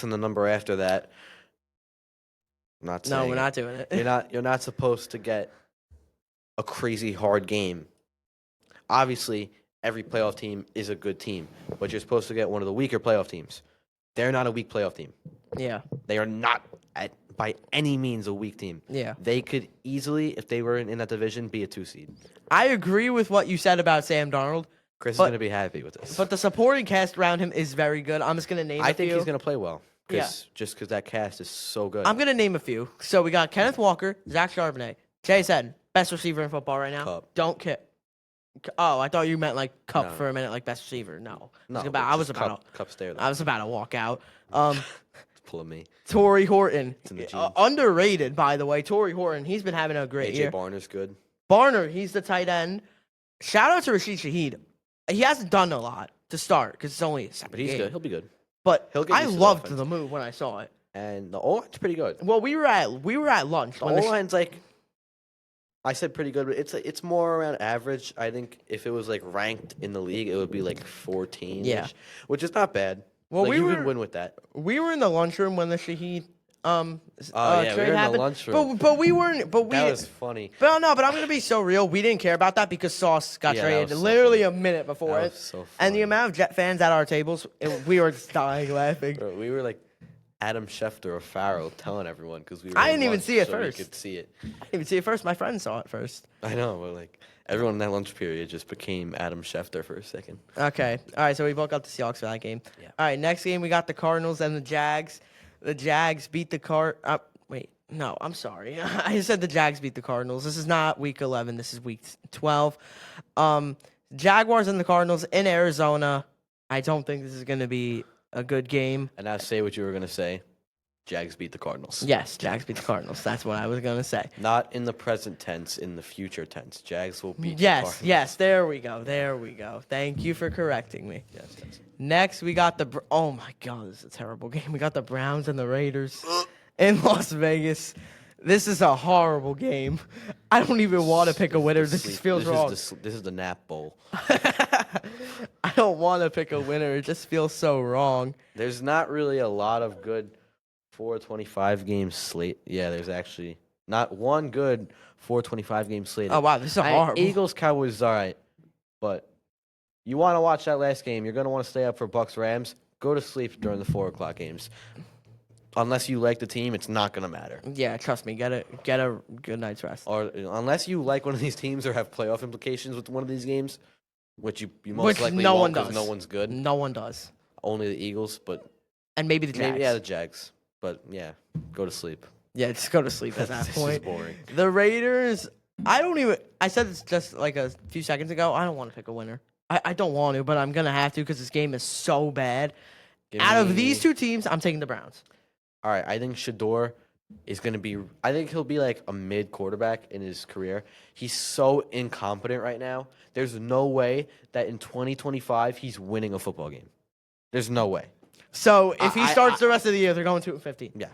and the number after that. I'm not saying No, we're not doing it. You're not supposed to get a crazy hard game. Obviously, every playoff team is a good team, but you're supposed to get one of the weaker playoff teams. They're not a weak playoff team. Yeah. They are not by any means a weak team. Yeah. They could easily, if they were in that division, be a 2 seed. I agree with what you said about Sam Darnold, Chris is going to be happy with this. but the supporting cast around him is very good. I'm just gonna name. I a think few. he's going to play well. Yeah. Just because that cast is so good. I'm gonna name a few. So we got Kenneth Walker, Zach Charbonnet, Jay Seddon, best receiver in football right now. Cup. Don't care. Oh, I thought you meant like Cup No. for a minute, like best receiver. No, No, I was just about Cup's there. I was about to walk out. Pulling me. Torrey Horton, in the genes. underrated by the way. Torrey Horton, he's been having a great AJ year. Barner's good. Barner, he's the tight end. Shout out to Rashid Shaheed. He hasn't done a lot to start because it's only a second But he's game. good. He'll be good. But He'll get I used to the loved offense. the move when I saw it. And the O-line's pretty good. Well, we were at lunch. The when the O-line's like, I said pretty good, but it's more around average. I think if it was like ranked in the league, it would be like 14. Yeah. Which is not bad. Well, Like, we you were can win with that. we were in the lunchroom when the Shaheed yeah, we trade were in the happened. lunchroom. But we weren't. But we. That was funny. But no, but I'm gonna be so real. We didn't care about that because Sauce got Yeah, that traded was so literally funny. a minute before That it. was so And the funny. amount of Jet fans at our tables, we were just dying laughing. Bro, we were like Adam Schefter or Farrell telling everyone because we were I in didn't even lunch see it so first. we could see it. I didn't even see it first. My friend saw it first. I know, but like everyone in that lunch period just became Adam Schefter for a second. Okay. All right. So we both got the Seahawks for that game. Yeah. All right. Next game, we got the Cardinals and the Jags. The Jags beat the wait. No, I'm sorry. I said the Jags beat the Cardinals. This is not week 11. This is week 12. Jaguars and the Cardinals in Arizona. I don't think this is going to be a good game. And now say what you were gonna say. Jags beat the Cardinals. Yes, Jags beat the Cardinals. That's what I was going to say. Not in the present tense, in the future tense. Jags will beat the Yes, Cardinals. yes. There we go. There we go. Thank you for correcting me. Yes, yes. Next, we got oh my God, this is a terrible game. We got the Browns and the Raiders in Las Vegas. This is a horrible game. I don't even want to pick a winner. This feels wrong. This is the nap bowl. I don't want to pick a winner. It just feels so wrong. There's not really a lot of good 425 game slate. Yeah, there's actually not one good 425 game slate. Oh wow, this is horrible. Eagles Cowboys is all right, but you want to watch that last game. You're gonna want to stay up for Bucks Rams. Go to sleep during the 4 o'clock games. Unless you like the team, it's not gonna matter. Yeah, trust me. Get a good night's rest. Or unless you like one of these teams or have playoff implications with one of these games, which you most Which likely no won't one 'cause does. no one's good. No one does. Only the Eagles, but And maybe the Jags. maybe the Jags. But yeah, go to sleep. Yeah, just go to sleep at that This point. is boring. The Raiders, I said this just like a few seconds ago. I don't want to pick a winner. I don't want to, but I'm going to have to because this game is so bad. Out of these two teams, I'm taking the Browns. All right, I think Shador is going to be. I think he'll be like a mid quarterback in his career. He's so incompetent right now. There's no way that in 2025 he's winning a football game. There's no way. So if he starts the rest of the year, they're going 2-15. Yeah,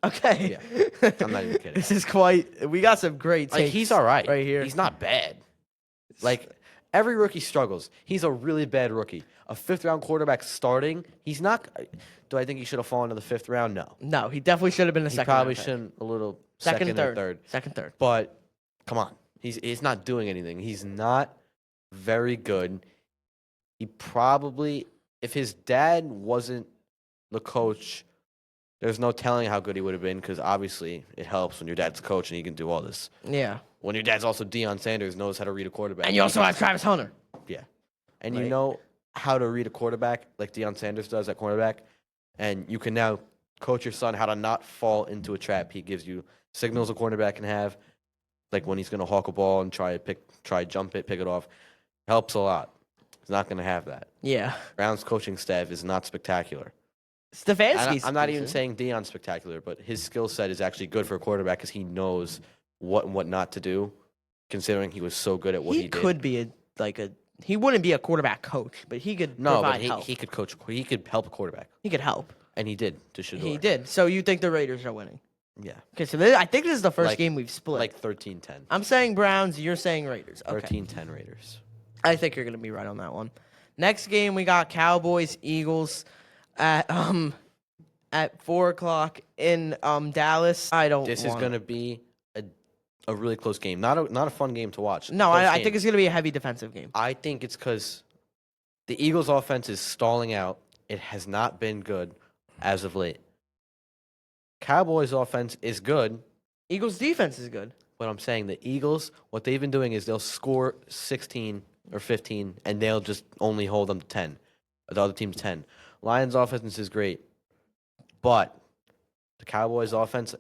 Okay. Yeah. I'm not even kidding. This is quite. We got some great takes. like he's all right here. He's not bad. Like every rookie struggles. He's a really bad rookie. A 5th round quarterback starting. He's not. Do I think he should have fallen to the 5th round? No. No, he definitely should have been a He second. probably round pick. shouldn't. A little Second, or third. Second, third. But come on, he's not doing anything. He's not very good. He probably if his dad wasn't the coach, there's no telling how good he would have been because obviously it helps when your dad's the coach and he can do all this. Yeah. When your dad's also Deion Sanders, knows how to read a quarterback. And you also have Travis Hunter. Yeah. And you Like- know how to read a quarterback like Deion Sanders does at cornerback. And you can now coach your son how to not fall into a trap. He gives you signals a cornerback can have, like when he's going to hawk a ball and try jump it, pick it off. Helps a lot. He's not going to have that. Yeah. Brown's coaching staff is not spectacular. Stefanski's I'm not even decent. saying Deion's spectacular, but his skill set is actually good for a quarterback because he knows what and what not to do, considering he was so good at what he did. Could be he wouldn't be a quarterback coach, but he could No, provide but help. he could coach. He could help a quarterback, He could help. and he did to Shador. He did. So you think the Raiders are winning? Yeah, Okay, so I think this is the first game we've split. like 13-10. I'm saying Browns, you're saying Raiders. Okay. 13-10 Raiders. I think you're going to be right on that one. Next game, we got Cowboys, Eagles at 4:00 in Dallas. This is going to be a really close game. Not a fun game to watch. No, Close I game. think it's going to be a heavy defensive game. I think it's because the Eagles' offense is stalling out. It has not been good as of late. Cowboys' offense is good. Eagles' defense is good. But I'm saying the Eagles, what they've been doing is they'll score 16 or 15, and they'll just only hold them to 10. The other team's 10. Lions' offense is great. But the Cowboys' offense,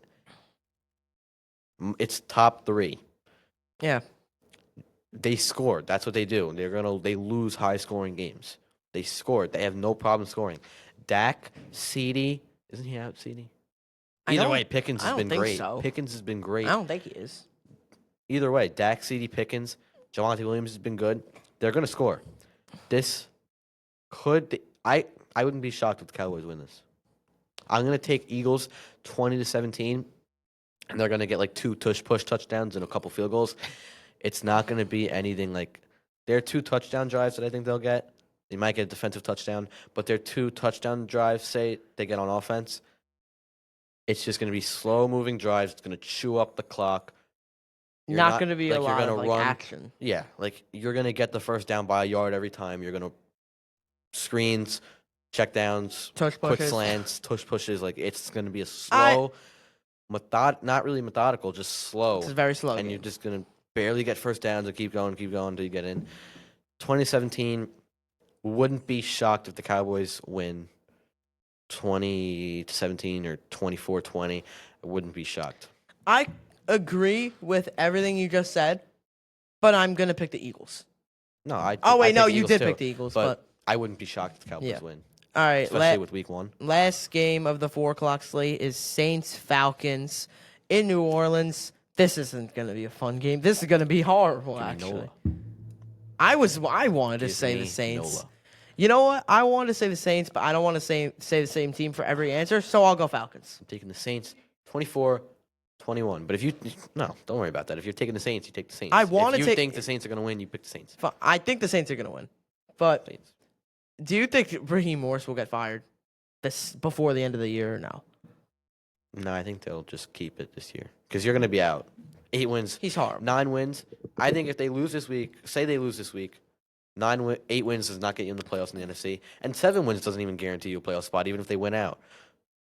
it's top 3. Yeah. They scored. That's what they do. They lose high-scoring games. They scored. They have no problem scoring. Dak, CeeDee, isn't he out, CeeDee? Either way, Pickens has been great. So. Pickens has been great. I don't think he is. Either way, Dak, CeeDee, Pickens, Javonte Williams has been good. They're going to score. This could I wouldn't be shocked if the Cowboys win this. I'm going to take Eagles 20-17, and they're going to get like 2 push touchdowns and a couple field goals. It's not going to be anything like their 2 touchdown drives that I think they'll get. They might get a defensive touchdown, but their 2 touchdown drives, say they get on offense, it's just going to be slow-moving drives. It's going to chew up the clock. Not going to be like, a you're lot gonna of run, action. Yeah, like you're going to get the first down by a yard every time. You're going to screens, check downs, Tush quick pushes. slants, tush pushes. Like it's going to be a slow, not really methodical, just slow. It's a very slow and game. you're just going to barely get first downs and keep going until you get in. 2017, wouldn't be shocked if the Cowboys win 20-17 or 24-20. I wouldn't be shocked. I agree with everything you just said, but I'm going to pick the Eagles. No, I. Oh, wait, I no, pick the you Eagles did too, pick the Eagles, but but I wouldn't be shocked if the Cowboys Yeah. win, all right. especially with Week 1. Last game of the 4:00 slate is Saints-Falcons in New Orleans. This isn't going to be a fun game. This is going to be horrible, Give me actually. Nola. I wanted to Give say me the Saints. Nola. You know what? I wanted to say the Saints, but I don't want to say the same team for every answer, so I'll go Falcons. I'm taking the Saints 24-21. But if you don't worry about that. If you're taking the Saints, you take the Saints. I wanna if you take- think the Saints are going to win, you pick the Saints. I think the Saints are going to win. But Saints. do you think Raheem Morris will get fired this before the end of the year or no? No, I think they'll just keep it this year because you're going to be out. 8 wins, He's horrible. 9 wins. I think if they lose this week, say they lose this week, 8 wins does not get you in the playoffs in the NFC, and 7 wins doesn't even guarantee you a playoff spot, even if they win out.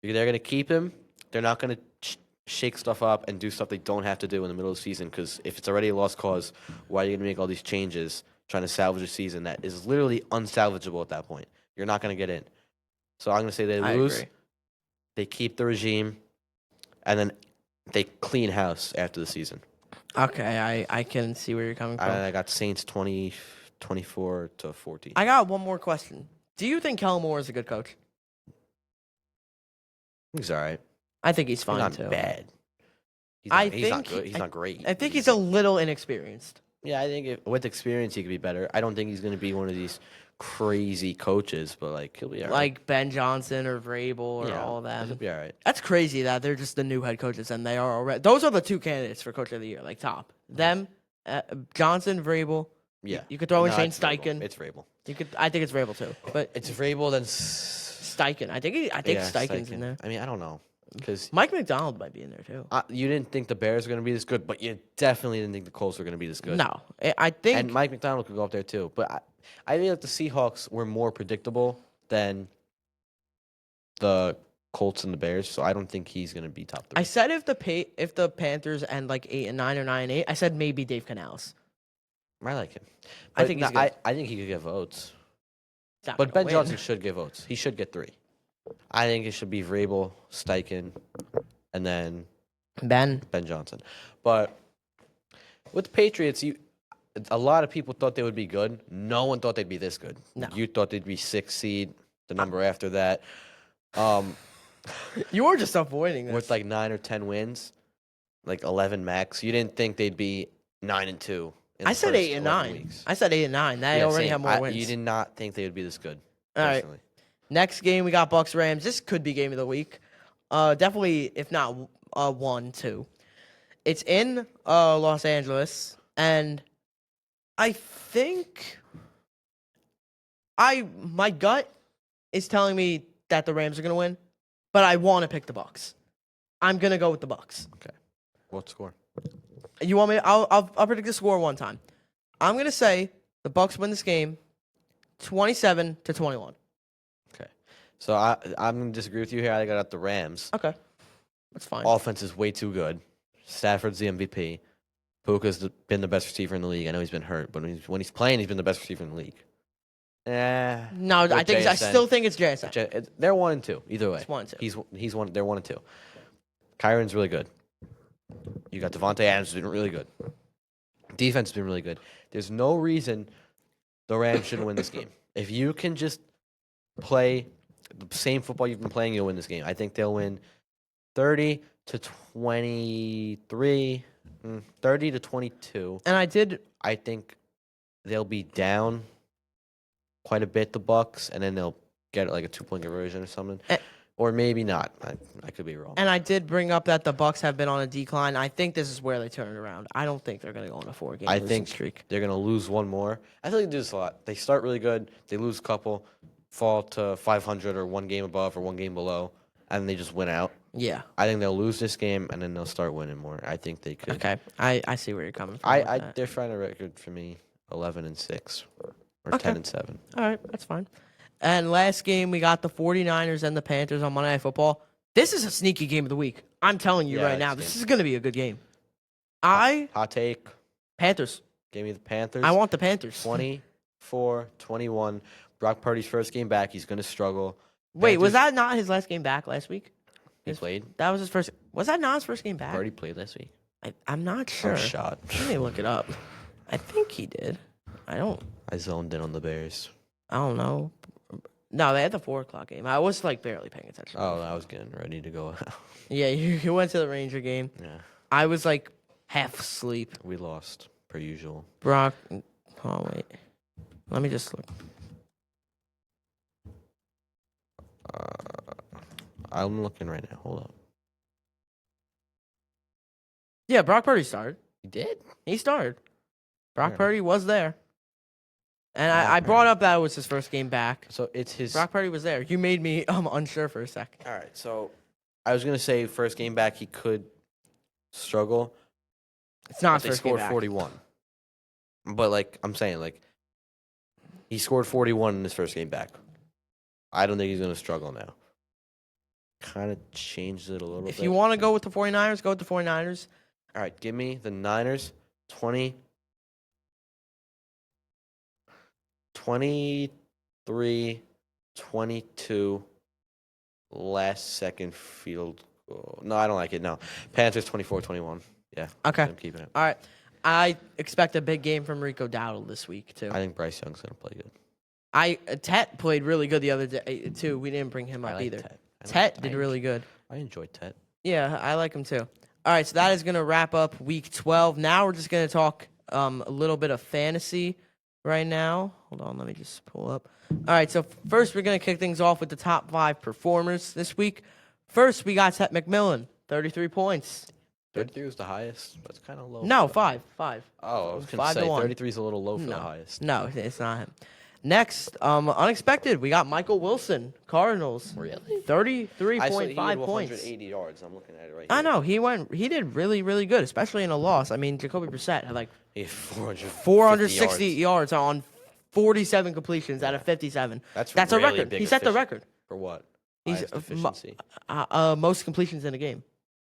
They're going to keep him. They're not going to shake stuff up and do stuff they don't have to do in the middle of the season because if it's already a lost cause, why are you going to make all these changes trying to salvage a season that is literally unsalvageable at that point? You're not going to get in. So I'm going to say they lose. Agree. They keep the regime, and then they clean house after the season. Okay, I can see where you're coming from. I got Saints 24-14. I got one more question. Do you think Kellen Moore is a good coach? He's all right. I think he's He's fine not too. bad. He's I not, he's not think good. He's not great. I think he's a little inexperienced. Yeah, I think with experience he could be better. I don't think he's going to be one of these crazy coaches, but like he'll be all right. Like Ben Johnson or Vrabel or Yeah, all of He'll them. be all right. That's crazy that they're just the new head coaches and they are already. Those are the 2 candidates for coach of the year, like top. Them, Johnson, Vrabel. Yeah. You could throw in No, Shane it's Vrabel. Steichen. It's Vrabel. I think it's Vrabel too, but It's Vrabel. Then Steichen. I think Steichen's in there. I mean, I don't know because Mike McDonald might be in there too. you didn't think the Bears were going to be this good, but you definitely didn't think the Colts were going to be this good. No, I think And Mike McDonald could go up there too, but I feel like the Seahawks were more predictable than the Colts and the Bears, so I don't think he's going to be top 3. I said if the Panthers end like 8-9 or 9-8, I said maybe Dave Canales. I like him. I But think no, he's good. I think he could get votes. He's not But gonna Ben win. Johnson should get votes. He should get 3. I think it should be Vrabel, Steichen, and then Ben. Ben Johnson. But with the Patriots, a lot of people thought they would be good. No one thought they'd be this good. No. You thought they'd be 6th seed, the number after that. You were just avoiding this. With like 9 or 10 wins, like 11 max. You didn't think they'd be 9-2. I said 8-9. Weeks. I said 8-9. They Yeah, already same. have more wins. You did not think they would be this good. All right. Personally. Next game, we got Bucks Rams. This could be game of the week. Definitely, if not 1-2. It's in Los Angeles, and I think my gut is telling me that the Rams are gonna win, but I want to pick the Bucks. I'm gonna go with the Bucks. Okay. What score? You want me? I'll predict the score one time. I'm gonna say the Bucks win this game, 27-21. Okay. So I'm going to disagree with you here. I got the Rams. Okay, that's fine. Offense is way too good. Stafford's the MVP. Puka's been the best receiver in the league. I know he's been hurt, but when he's playing, he's been the best receiver in the league. No, I still think it's JSN. They're 1-2 either way. It's 1-2. He's one. They're 1-2. Kyron's really good. You got Devontae Adams who's been really good. Defense has been really good. There's no reason the Rams shouldn't win this game. If you can just play the same football you've been playing, you'll win this game. I think they'll win 30-23, 30-22. And I think they'll be down quite a bit, the Bucks, and then they'll get like a 2-point conversion or something. Or maybe not. I could be wrong. And I did bring up that the Bucks have been on a decline. I think this is where they turn it around. I don't think they're going to go on a 4-game losing streak. They're going to lose one more. I feel like they do this a lot. They start really good. They lose a couple, fall to 500 or 1 game above or 1 game below, and they just win out. Yeah. I think they'll lose this game, and then they'll start winning more. I think they could. Okay. I see where you're coming from. They're trying a record for me, 11-6 or Okay. 10-7. All right. That's fine. And last game, we got the 49ers and the Panthers on Monday Night Football. This is a sneaky game of the week. I'm telling you right now, this is going to be a good game. Hot take. Panthers. Give me the Panthers. I want the Panthers. 24-21. Brock Purdy's first game back. He's going to struggle. Wait, was Panthers- that not his last game back last week? He played? That was his first. Was that not his first game back? Purdy played last week. I'm not sure. I'm shot. Let me look it up. I think he did. I zoned in on the Bears. don't know. No, they had the 4:00 game. I was like barely paying attention. Oh, I was getting ready to go out. Yeah, you went to the Ranger game. Yeah. I was like half asleep. We lost, per usual. Brock. Oh, wait. Let me just look. I'm looking right now. Hold up. Yeah, Brock Purdy started. He did? He started. Brock Alright. Purdy was there. And I Alright. brought up that it was his first game back. So it's his. Brock Purdy was there. You made me unsure for a second. All right. So I was going to say first game back, he could struggle. It's not But his they first game scored back. 41. But, like, I'm saying, like, he scored 41 in his first game back. I don't think he's going to struggle now. Kind of changed it a little bit. If you want to go with the 49ers, go with the 49ers. All right, give me the Niners 23-22 last second field goal. No, I don't like it. No. Panthers 24-21. Yeah. Okay. I'm keeping it. All right. I expect a big game from Rico Dowdle this week, too. I think Bryce Young's going to play good. Tet played really good the other day, too. We didn't bring him I up like either. Tet. Tet did really good. I enjoyed Tet. Yeah, I like him, too. All right, so that is going to wrap up Week 12. Now we're just going to talk a little bit of fantasy right now. Hold on, let me just pull up. All right, so first we're going to kick things off with the top 5 performers this week. First, we got Tet McMillan, 33 points. 33 was the highest. That's kind of low. No, 5. Oh, I was going 5 to to say 1. 33 is a little low for the highest. No, it's not him. Next, unexpected, we got Michael Wilson, Cardinals. Really? 33.5 points. 180 yards. I'm looking at it right I here. know, he did really, really good, especially in a loss. I mean, Jacoby Brissett had like He had 460 460 yards on 47 completions out of 57. That's a really record. big He set the effici- record. For what? He's Highest efficiency. most completions in a game.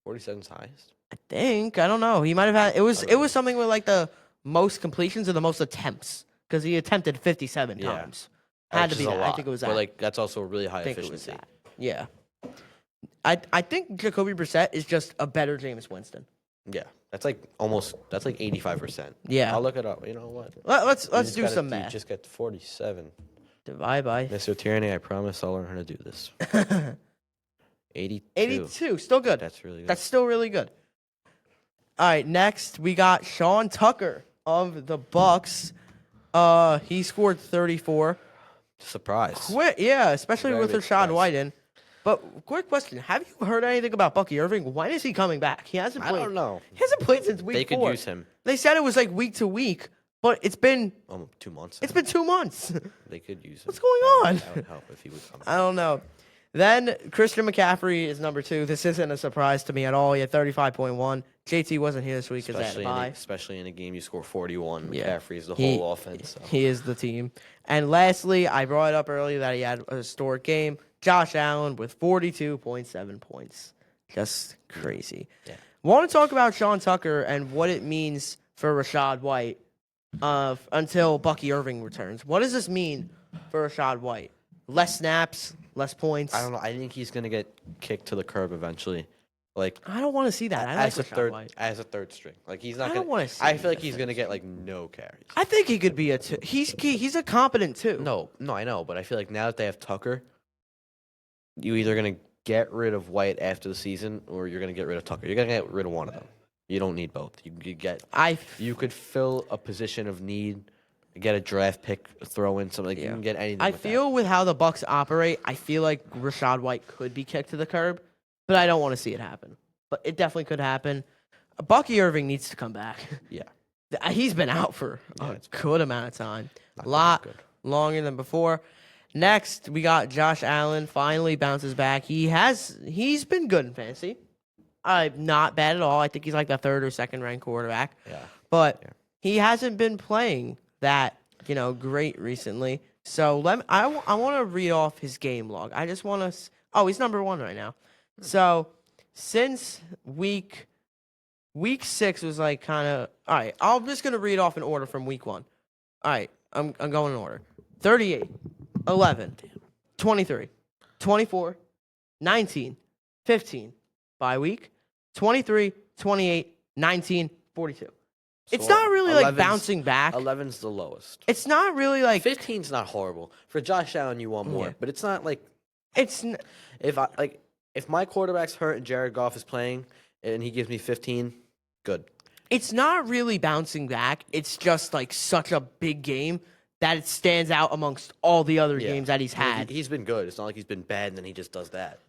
47's highest. I think. I don't know. He might have had. It was something with like the most completions or the most attempts because he attempted 57 Yeah. times. Had to Which be is a that. lot. I think it was that. But like that's also a really high I think it was efficiency. that. Yeah. I think Jacoby Brissett is just a better Jameis Winston. Yeah. That's like 85%. Yeah. I'll look it up. You know what? Let's You do some You math. just got 47. Divide by Mr. Tyranny, I promise I'll learn how to do this. 82. 82. Still good. That's really good. That's still really good. All right, next we got Sean Tucker of the Bucks. He scored 34. Surprise. Yeah, especially Very with big Rashad surprise. White in. But quick question: have you heard anything about Bucky Irving? When is he coming back? He hasn't I played. don't know. He hasn't played since week They could 4. use him. They said it was like week to week, but it's been 2 months. it's been 2 months. They could use him. What's going on? That would help if he would come. I don't know. Then Christian McCaffrey is number 2. This isn't a surprise to me at all. He had 35.1. JT wasn't here this week because they had a bye. Especially in a game you score 41. Yeah. McCaffrey is the He- whole offense. So. He is the team. And lastly, I brought it up earlier that he had a historic game. Josh Allen with 42.7 points. Just crazy. Yeah. Want to talk about Sean Tucker and what it means for Rashad White until Bucky Irving returns. What does this mean for Rashad White? Less snaps, less points? I don't know. I think he's gonna get kicked to the curb eventually. Like I don't want to see that. I like as a Rashad White. third string. Like he's not I gonna. don't wanna see I feel like that he's gonna get like no carries. I think he could be a 2. He's a competent 2. No, I know, but I feel like now that they have Tucker, you either gonna get rid of White after the season or you're gonna get rid of Tucker. You're gonna get rid of one of them. You don't need both. You could fill a position of need, get a draft pick, throw in something. Like You can get anything. I with feel with how the Bucks operate, I feel like Rashad White could be kicked to the curb, but I don't want to see it happen. But it definitely could happen. Bucky Irving needs to come back. Yeah. He's been out for a it's good amount of time. Not A lot good. longer than before. Next, we got Josh Allen finally bounces back. He's been good in fantasy. Not bad at all. I think he's like the 3rd or 2nd ranked quarterback. Yeah. But he hasn't been playing that, great recently. So I want to read off his game log. I just want to. Oh, he's number 1 right now. So since week 6 was like kind of all right. I'm just gonna read off in order from week 1. All right, I'm going in order. 38, 11, 23, 24, 19, 15. Bye week. 23, 28, 19, 42. It's not really like 11's bouncing back. 11's the lowest. It's not really like 15's not horrible. For Josh Allen, you want more, Yeah. but it's not like it's. if my quarterback's hurt and Jared Goff is playing and he gives me 15, good. It's not really bouncing back. It's just like such a big game that it stands out amongst all the other games that he's had. He's been good. It's not like he's been bad and then he just does that.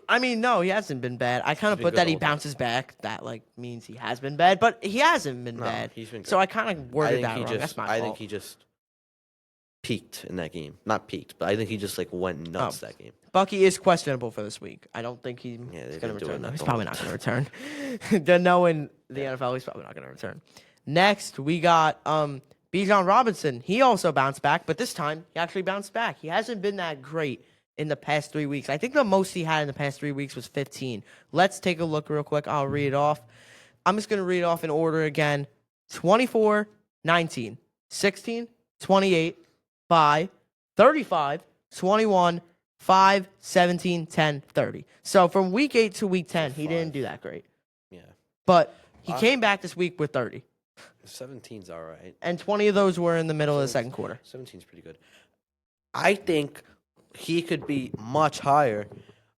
I mean, no, he hasn't been bad. I kind of been put good that the he whole time. bounces back. That like means he has been bad, but he hasn't been bad. He's been good. So I kind of worded that wrong. That's my fault. I think he just peaked in that game. Not peaked, but I think he just like went nuts that game. Bucky is questionable for this week. I don't think he's they've going been to doing return. that He's the probably whole not going to return. Then knowing the NFL, he's probably not going to return. Next, we got Bijan Robinson. He also bounced back, but this time he actually bounced back. He hasn't been that great in the past 3 weeks. I think the most he had in the past 3 weeks was 15. Let's take a look real quick. I'll read it off. I'm just going to read it off in order again. 24, 19, 16, 28, 5, 35, 21, 5, 17, 10, 30. So from week 8 to week 10, he didn't do that great. Yeah. But he came back this week with 30. 17's all right. And 20 of those were in the middle of the second quarter. 17's pretty good. I think he could be much higher.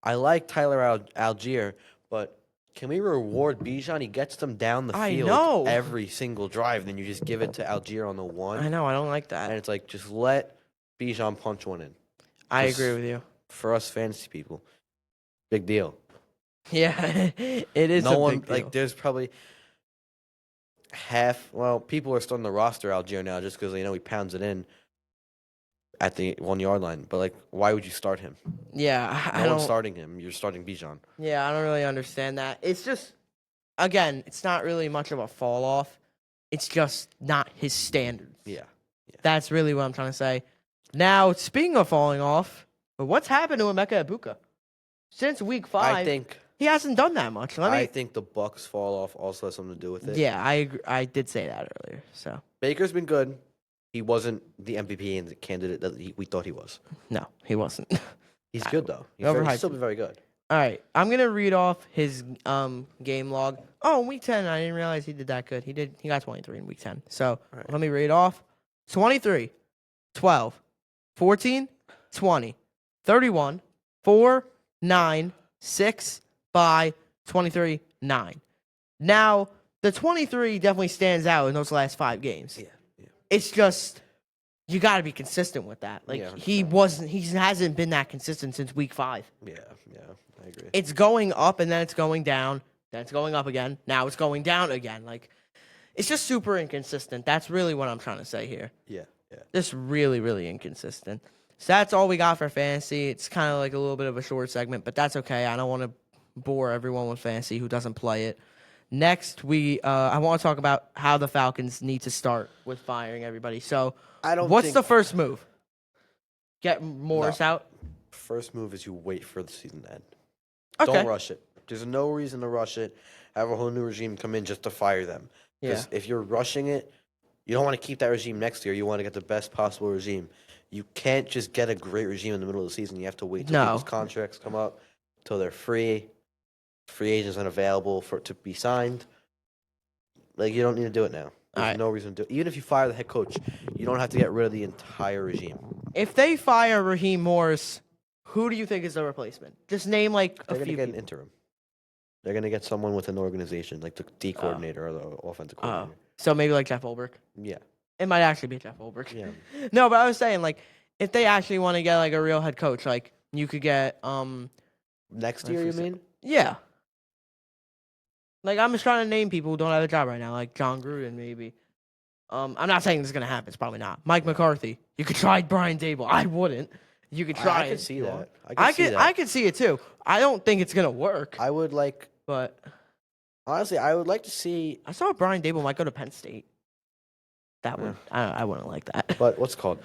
I like Tyler Algier, but can we reward Bijan? He gets them down the field know. every single drive, then you just give it to Algier on the I one. know. I don't like And that. it's like, just let Bijan punch one in. I just- agree with you. For us fantasy people, big deal. Yeah, it is No a one, big deal. like, there's probably people are starting to roster Algier now just because they know he pounds it in at the 1 yard line. But, like, why would you start him? Yeah, I No one's don't. starting him. You're starting Bijan. Yeah, I don't really understand that. It's just, again, it's not really much of a fall off. It's just not his standards. Yeah. That's really what I'm trying to say. Now, speaking of falling off, what's happened to Emeka Ibuka? Since week 5, I think he hasn't done that much. I think the Bucks fall off also has something to do with it. Yeah, I agree. I did say that earlier. So Baker's been good. He wasn't the MVP and the candidate that we thought he was. no, he wasn't. He's good though. He's Overhyped. still been very good. All right, I'm gonna read off his game log. Oh, in week 10, I didn't realize he did that good. He got 23 in week 10. So Right. let me read off: 23, 12, 14, 20, 31, 4, 9, 6, by 23, 9. Now the 23 definitely stands out in those last 5 games. Yeah. It's just you got to be consistent with that. Like Yeah, he hasn't been that consistent since week 5. Yeah, I agree. It's going up and then it's going down, then it's going up again. Now it's going down again. Like it's just super inconsistent. That's really what I'm trying to say here. Yeah. Just really, really inconsistent. So that's all we got for fantasy. It's kind of like a little bit of a short segment, but that's okay. I don't want to bore everyone with fantasy who doesn't play it. Next, I want to talk about how the Falcons need to start with firing everybody. So, what's the first move? Get Morris out? First move is you wait for the season to end. Okay. Don't rush it. There's no reason to rush it. Have a whole new regime come in just to fire them. Because if you're rushing it, you don't want to keep that regime next year. You want to get the best possible regime. You can't just get a great regime in the middle of the season. You have to wait till people's contracts come up, till they're free agents unavailable to be signed. Like, you don't need to do it now. There's no reason to do it. Even if you fire the head coach, you don't have to get rid of the entire regime. If they fire Raheem Morris, who do you think is the replacement? Just name like They're a going to few. get an interim. They're going to get someone with an organization, like the D coordinator or the offensive coordinator. So maybe like Jeff Ulbrich. Yeah. It might actually be Jeff Ulbrich. Yeah. No, but I was saying like if they actually want to get like a real head coach, like you could get Next year, you mean? Yeah. Like I'm just trying to name people who don't have a job right now, like John Gruden maybe. I'm not saying this is gonna happen. It's probably not. Mike McCarthy. You could try Brian Dable. I wouldn't. You could try. I could see that. I could see it too. I don't think it's gonna work. I would like, But honestly, I would like to see. I saw Brian Dable might go to Penn State. That would I wouldn't like that. But what's it called?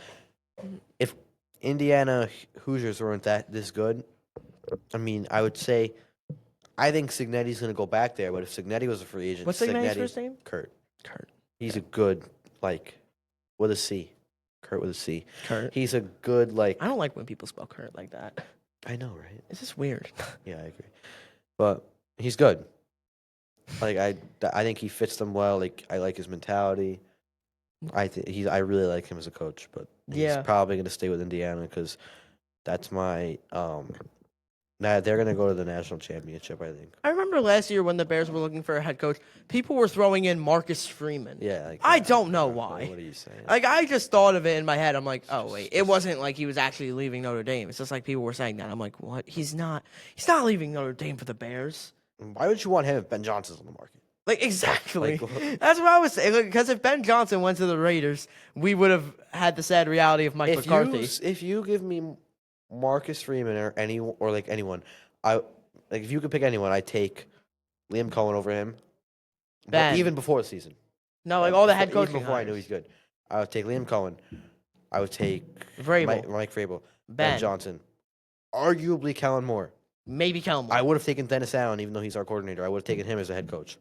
If Indiana Hoosiers weren't this good, I mean, I would say I think Cignetti's going to go back there. But if Cignetti was a free agent, What's Cignetti's first name? Kurt. Kurt. He's a good with a C. Kurt with a C. Kurt. He's a good I don't like when people spell Kurt like that. I know, right? It's just weird. Yeah, I agree. But he's good. Like I think he fits them well. Like I like his mentality. I really like him as a coach, but he's probably going to stay with Indiana because that's my they're going to go to the national championship, I think. I remember last year when the Bears were looking for a head coach, people were throwing in Marcus Freeman. Yeah, I don't know why. What are you saying? Like I just thought of it in my head. I'm like, oh wait, it wasn't like he was actually leaving Notre Dame. It's just like people were saying that. I'm like, what? He's not leaving Notre Dame for the Bears. Why would you want him if Ben Johnson's on the market? Like exactly. That's what I was saying. Because if Ben Johnson went to the Raiders, we would have had the sad reality of Mike McCarthy. If you give me Marcus Freeman or anyone, if you could pick anyone, I'd take Liam Cohen over him. Ben. Even before the season. No, like all the head coaching. Even before I knew he's good. I would take Liam Cohen. I would take Vrabel. Mike Vrabel. Ben Johnson. Arguably Kellen Moore. Maybe Kellen Moore. I would have taken Dennis Allen, even though he's our coordinator. I would have taken him as a head coach.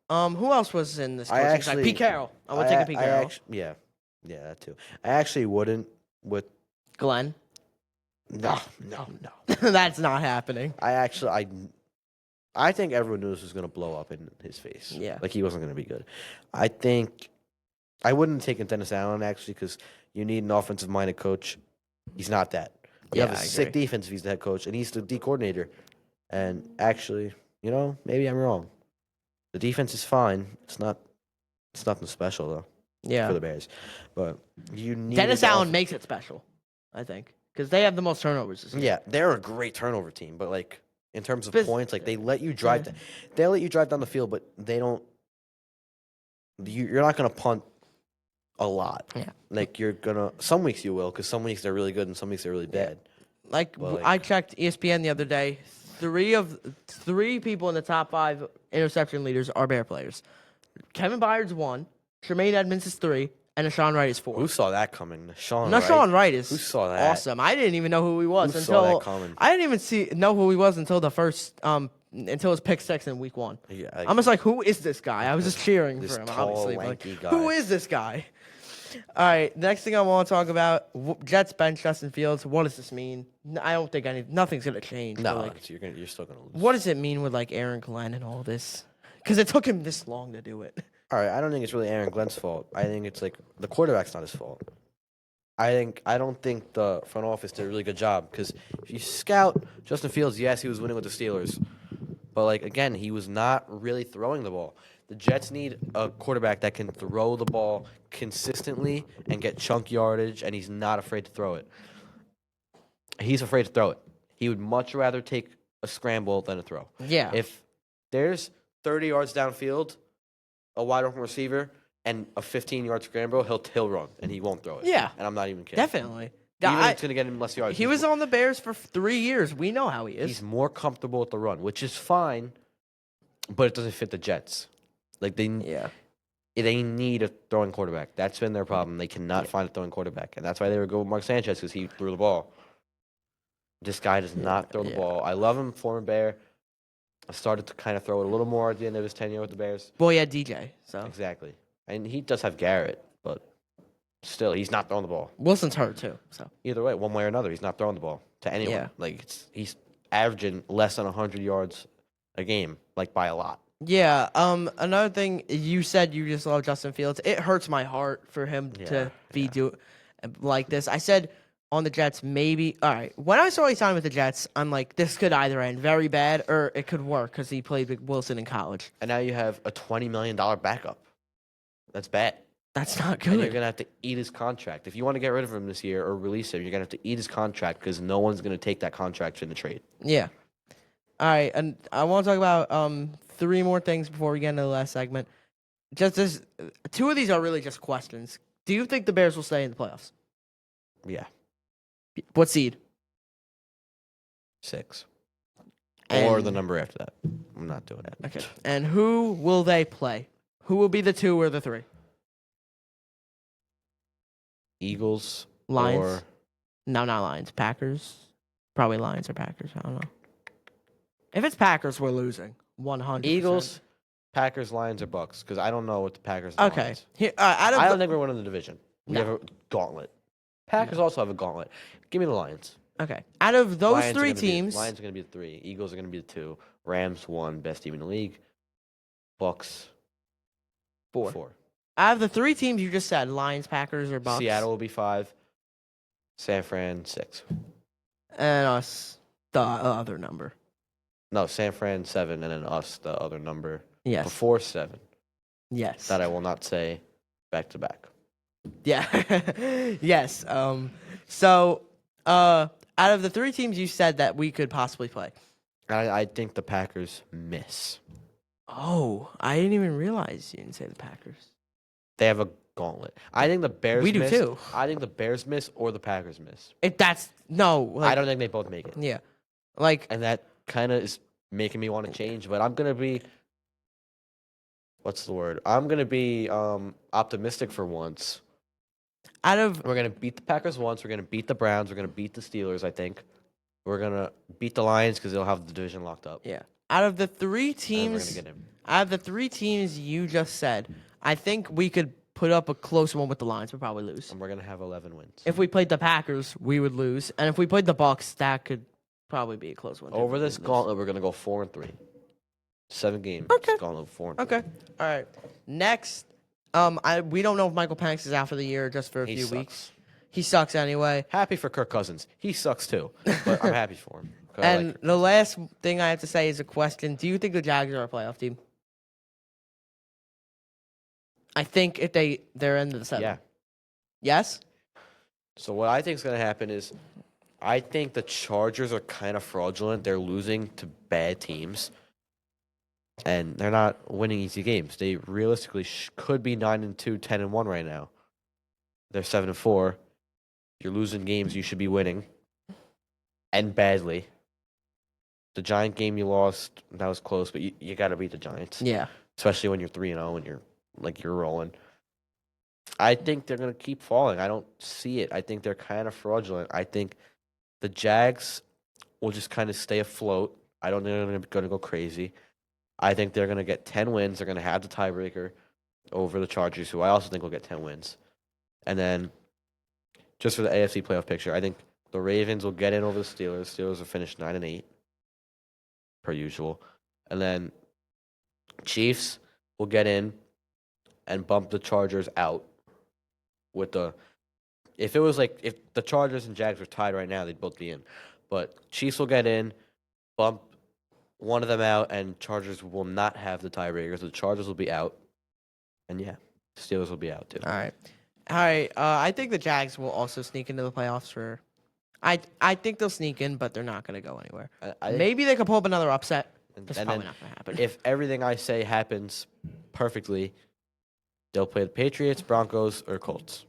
Who else was in this coaching side? Pete Carroll. I would take Pete Carroll. Yeah, that too. I actually wouldn't with Glenn. No. That's not happening. I think everyone knew this was going to blow up in his face. Yeah. Like he wasn't going to be good. I think I wouldn't have taken Dennis Allen actually because you need an offensive-minded coach. He's not that. You have a sick defense if he's the head coach, and he's the D coordinator. And actually, maybe I'm wrong. The defense is fine. It's nothing special though. Yeah. For the Bears, but you need Dennis Allen makes it special, I think, because they have the most turnovers this year. Yeah, they're a great turnover team, but like in terms of points, like they let you drive. They'll let you drive down the field, but they don't. You're not gonna punt a lot. Yeah. Like you're gonna. Some weeks you will, because some weeks they're really good and some weeks they're really bad. Like I checked ESPN the other day. Three people in the top 5 interception leaders are Bear players. Kevin Byard's 1, Tremaine Edmonds is 3, and Deshaun Wright is 4. Who saw that coming? Sean Deshaun Wright is Who saw that? awesome. I didn't even know who he was Who saw until that coming? I didn't even know who he was until the first until his pick 6 in week 1. Yeah, I'm just like, who is this guy? I was just cheering this for him, tall, obviously. But lanky guy. who is this guy? All right, next thing I want to talk about: Jets bench Justin Fields. What does this mean? I don't think nothing's gonna change. No, but, like, you're still gonna lose. what does it mean with like Aaron Glenn and all this? Because it took him this long to do it. All right, I don't think it's really Aaron Glenn's fault. I think it's like the quarterback's not his fault. I don't think the front office did a really good job because if you scout Justin Fields, yes, he was winning with the Steelers, but like again, he was not really throwing the ball. The Jets need a quarterback that can throw the ball consistently and get chunk yardage, and he's not afraid to throw it. He's afraid to throw it. He would much rather take a scramble than a throw. Yeah. If there's 30 yards downfield, a wide open receiver, and a 15-yard scramble, he'll run, and he won't throw it. Yeah. And I'm not even kidding. Definitely. Even if it's going to get him less yards. He was on the Bears for 3 years. We know how he is. He's more comfortable with the run, which is fine, but it doesn't fit the Jets. Like they need a throwing quarterback. That's been their problem. They cannot find a throwing quarterback, and that's why they would go with Mark Sanchez because he threw the ball. This guy does not throw the ball. I love him, former Bear. I started to kind of throw it a little more at the end of his tenure with the Bears. Well, yeah, DJ. So Exactly. And he does have Garrett, but still, he's not throwing the ball. Wilson's hurt too. So Either way, one way or another, he's not throwing the ball to anyone. Yeah. Like he's averaging less than 100 yards a game, like by a lot. yeah. Another thing you said you just love Justin Fields. It hurts my heart for him to be like this. I said on the Jets, maybe. All right. When I saw he signed with the Jets, I'm like, this could either end very bad or it could work because he played with Wilson in college. And now you have a $20 million backup. That's bad. That's not And you're good. going to have to eat his contract. If you want to get rid of him this year or release him, you're going to have to eat his contract because no one's going to take that contract in the trade. Yeah. All right, and I want to talk about 3 more things before we get into the last segment. Just as 2 of these are really just questions. Do you think the Bears will stay in the playoffs? Yeah. What seed? 6. Or And- the number after that. I'm not doing that. Okay. And who will they play? Who will be the 2 or the 3? Eagles Lions? or No, not Lions. Packers? Probably Lions or Packers. I don't know. If it's Packers, we're losing. 100%. Eagles, Packers, Lions, or Bucks? Because I don't know what the Packers. And Okay. Lions. Here, out of I the- don't think we're winning the division. We No. have a gauntlet. Packers also have a gauntlet. Give me the Lions. Okay. Out of those Lions are 3 gonna be- teams, Lions are going to be the 3. Eagles are going to be the 2. Rams 1, best team in the league. Bucks 4. out of the 3 teams you just said, Lions, Packers, or Bucks, Seattle will be 5. San Fran 6. and us, the other number. No, San Fran 7, and then us the other number Yes. before 7. Yes. That I will not say back to back. Yeah. Yes. So, out of the 3 teams you said that we could possibly play. I think the Packers miss. Oh, I didn't even realize you didn't say the Packers. They have a gauntlet. I think the Bears We do miss. too. I think the Bears miss or the Packers miss. If that's no, like, I don't think they both make it. Yeah, like And that kind of is making me want to change, but I'm going to be what's the word? I'm going to be optimistic for once. out of We're going to beat the Packers once, we're going to beat the Browns, we're going to beat the Steelers, I think. We're going to beat the Lions cuz they'll have the division locked up. yeah, out of the 3 And we're teams, going to get him. out of the 3 teams you just said, I think we could put up a close one with the Lions. We'd probably lose. And we're going to have 11 wins. If we played the Packers, we would lose, and if we played the Bucks, that could probably be a close one. too, Over but this we'd lose. gauntlet, we're going to go 4-3. 7 games. Okay. Gauntlet 4-3. Okay. All right. Next, we don't know if Michael Penix is out for the year, just for a He few sucks. weeks. He sucks anyway. Happy for Kirk Cousins. He sucks too, but I'm happy for him. 'Cause I like And the last thing I have to say is a question: do you think the Jags are a playoff team? I think if they're in the 7. Yeah. Yes. So what I think is going to happen is, I think the Chargers are kind of fraudulent. They're losing to bad teams, and they're not winning easy games. They realistically could be 9-2, 10-1 right now. They're 7-4. You're losing games you should be winning, and badly. The Giant game you lost, that was close, but you got to beat the Giants, Yeah. especially when you're 3-0 and you're rolling. I think they're going to keep falling. I don't see it. I think they're kind of fraudulent. I think the Jags will just kind of stay afloat. I don't think they're going to go crazy. I think they're going to get 10 wins. They're going to have the tiebreaker over the Chargers, who I also think will get 10 wins. And then just for the AFC playoff picture, I think the Ravens will get in over the Steelers. Steelers will finish 9-8, per usual. And then Chiefs will get in and bump the Chargers out with the if the Chargers and Jags were tied right now, they'd both be in. But Chiefs will get in, bump one of them out, and Chargers will not have the tiebreaker. So the Chargers will be out. And yeah, Steelers will be out too. All right. I think the Jags will also sneak into the playoffs for. I think they'll sneak in, but they're not going to go anywhere. Maybe they could pull up another upset. It's probably not going to happen. If everything I say happens perfectly, they'll play the Patriots, Broncos, or Colts.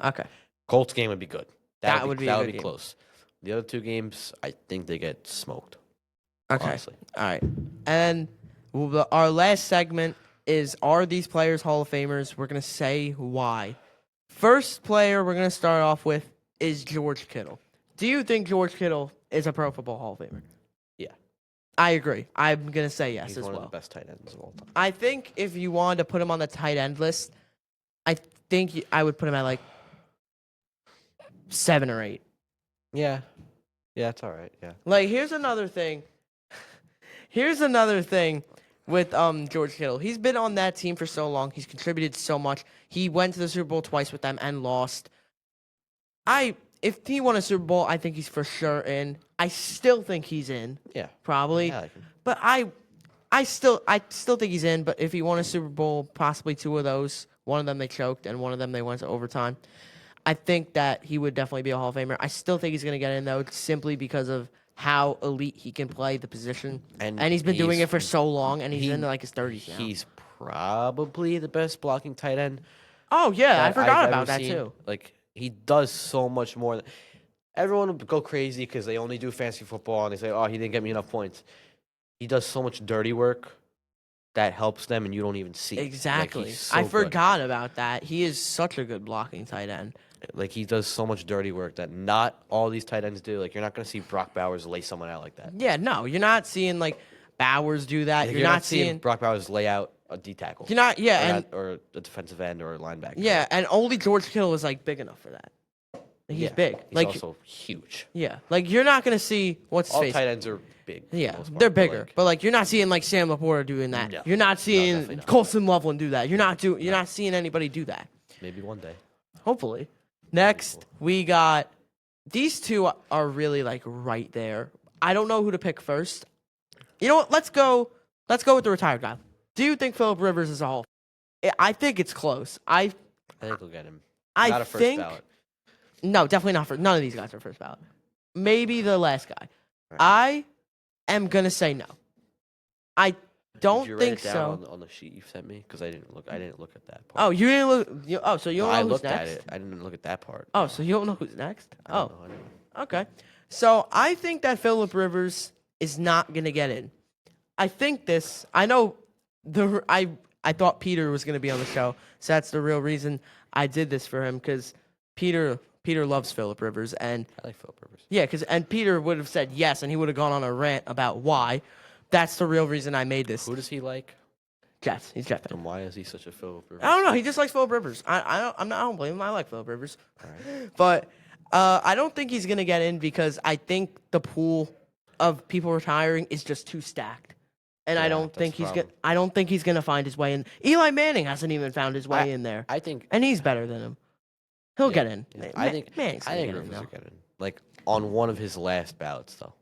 Okay. Colts game would be good. That would be close. The other two games, I think they get smoked. Okay. Honestly. All right. And our last segment is, are these players Hall of Famers? We're going to say why. First player we're going to start off with is George Kittle. Do you think George Kittle is a Pro Football Hall of Famer? Yeah. I agree. I'm going to say yes He's as well. one of the best tight ends of all time. I think if you wanted to put him on the tight end list, I think I would put him at like 7 or 8. Yeah. Yeah, it's all right. Yeah. Like, here's another thing. With George Kittle. He's been on that team for so long. He's contributed so much. He went to the Super Bowl twice with them and lost. If he won a Super Bowl, I think he's for sure in. I still think he's in. Yeah. Probably. Yeah, I like him. But I still think he's in, but if he won a Super Bowl, possibly 2 of those, one of them they choked and one of them they went to overtime, I think that he would definitely be a Hall of Famer. I still think he's going to get in, though, simply because of how elite he can play the position. And he's been doing it for so long, and he's in like his 30s now. He's probably the best blocking tight end. Oh, yeah, I forgot I've about ever that, seen. too. Like, he does so much more. Everyone will go crazy because they only do fantasy football, and they say, oh, he didn't get me enough points. He does so much dirty work that helps them, and you don't even see it. Exactly. Like, he's so I good. forgot about that. He is such a good blocking tight end. Like, he does so much dirty work that not all these tight ends do. Like, you're not going to see Brock Bowers lay someone out like that. Yeah, no, you're not seeing, like, Bowers do that. Like, you're not seeing Brock Bowers lay out a D tackle. You're not, yeah, or a defensive end or a linebacker. Yeah, and only George Kittle is, like, big enough for that. He's big. He's like, also huge. Yeah, like, you're not going to see what's his All face. tight ends are big. Yeah, for the most part, they're bigger. But, like, you're not seeing, like, Sam Laporta doing that. No. You're not seeing definitely not. Colson Loveland do that. You're not seeing anybody do that. Maybe one day. Hopefully. Next, we got these two are really like right there. I don't know who to pick first. You know what? Let's go with the retired guy. Do you think Phillip Rivers is a Hall? I think it's close. I think we'll get him. I Not a first think ballot. no, definitely not first. None of these guys are first ballot. Maybe the last guy. Right. I am gonna say no. I don't Did you think write it so. down on the sheet you sent me? Because I didn't look at that part. Oh, you didn't look. So you don't No, know I who's looked next? at it. I didn't look at that part. Oh, so you don't know who's next? I Oh, don't know. okay. So I think that Phillip Rivers is not gonna get in. I think this. I know I thought Peter was gonna be on the show, so that's the real reason I did this for him, because Peter loves Phillip Rivers, and I like Phillip Rivers. yeah, and Peter would have said yes, and he would have gone on a rant about why. That's the real reason I made this. Who does he like? Jets. He's Jet fan. And why is he such a Phillip Rivers? I don't know. He just likes Phillip Rivers. I don't blame him. I like Phillip Rivers. All right. But I don't think he's gonna get in because I think the pool of people retiring is just too stacked, and I Yeah, don't that's think the he's problem. I don't think he's gonna find his way in. Eli Manning hasn't even found his way in there, I think. and he's better than him. He'll Yeah, get in. yeah. I think Manning's gonna get in, Rivers though. will get in. Like on one of his last ballots, though.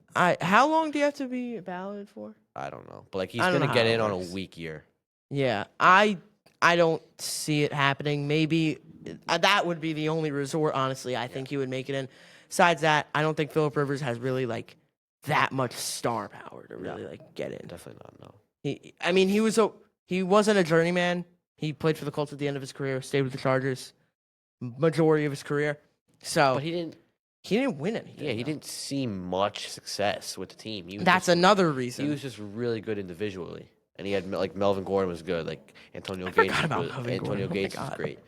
How long do you have to be valid for? I don't know, but like he's I don't gonna know get how it in on a works. weak year. Yeah, I don't see it happening. Maybe that would be the only resort. Honestly, I think he would make it in. Besides that, I don't think Phillip Rivers has really like that much star power to really like get in. Definitely not. No. He wasn't a journeyman. He played for the Colts at the end of his career. Stayed with the Chargers majority of his career. So But he didn't. he didn't win anything. Yeah, he though. didn't see much success with the team. He was That's just, another He reason. was just really good individually. And he had like Melvin Gordon was good. Like Antonio I Gates forgot was about good. Melvin Antonio Gordon. Oh my Gates was God. great.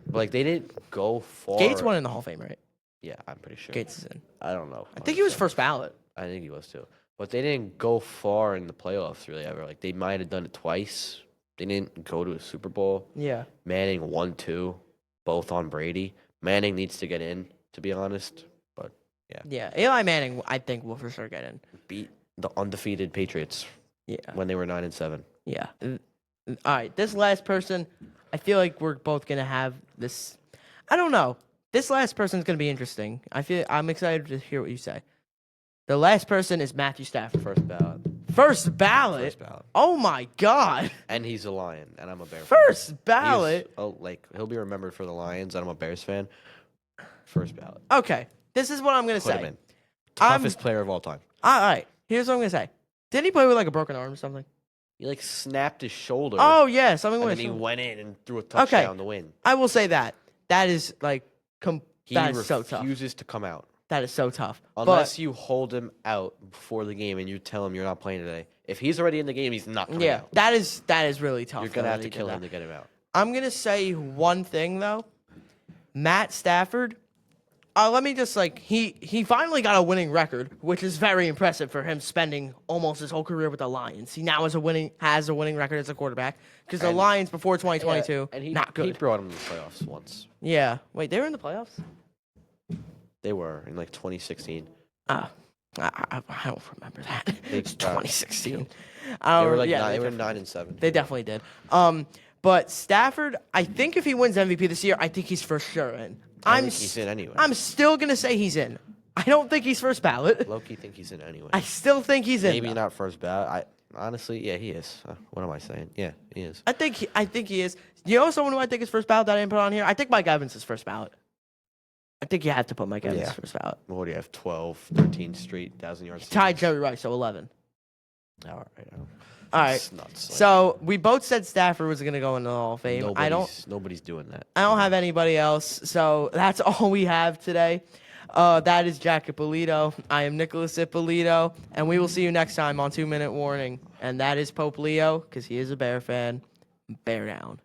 But like they didn't go far. Gates won in the Hall of Fame, right? Yeah, I'm pretty sure. Gates is in. I don't know. I think he was 100%. first ballot. I think he was too. But they didn't go far in the playoffs really ever. Like they might have done it twice. They didn't go to a Super Bowl. Yeah. Manning 1-2, both on Brady. Manning needs to get in, to be honest. But Yeah. Eli Manning, I think, will for sure get in. beat the undefeated Patriots Yeah. when they were 9-7. Yeah. All right. This last person, I feel like we're both gonna have this. I don't know. This last person's gonna be interesting. I'm excited to hear what you say. The last person is Matthew Stafford. First ballot. First ballot. First ballot. Oh my God. And he's a Lion, and I'm a Bear fan. First ballot. He'll be remembered for the Lions, and I'm a Bears fan. First ballot. Okay. This is what I'm gonna Put him say. in. Toughest player of all time. All right. Here's what I'm gonna say. Didn't he play with like a broken arm or something? He like snapped his shoulder. Oh yeah, something and with then his he shoulder. went in and threw a touchdown to win. I will say that. That is like He that is so tough. refuses to come out That is so tough. unless you hold him out before the game and you tell him you're not playing today. If he's already in the game, he's not coming out. that is really tough. You're gonna though, have that to he did kill that. him to get him out. I'm gonna say one thing though. Matt Stafford. Let me just he finally got a winning record, which is very impressive for him spending almost his whole career with the Lions. He now has a winning record as a quarterback because the And- Lions before 2022 and he not good. He brought him to the playoffs once. Yeah. Wait, they were in the playoffs? They were in like 2016. I don't remember that. They- It's 2016. They were like yeah, nine, they were definitely- 9-7. They definitely did. But Stafford, I think if he wins MVP this year, I think he's for sure in. I think he's in anyway. I'm still gonna say he's in. I don't think he's first ballot. Low-key think he's in anyway. I still think he's in. Maybe though. not first ballot. Honestly, yeah, he is. What am I saying? Yeah, he is. I think he is. You know someone who I think is first ballot that I didn't put on here? I think Mike Evans is first ballot. I think you have to put Mike Evans Yeah. first ballot. What do you have? 12, 13 straight 1,000-yard Tied seasons? Jerry Rice, so 11. All right. All right. It's nuts. Like, So we both said Stafford was gonna go in the Hall of Fame. Nobody's doing that. I don't have anybody else, so that's all we have today. That is Jack Ippolito. I am Nicholas Ippolito, and we will see you next time on 2 Minute Warning. And that is Pope Leo, because he is a Bear fan. Bear down.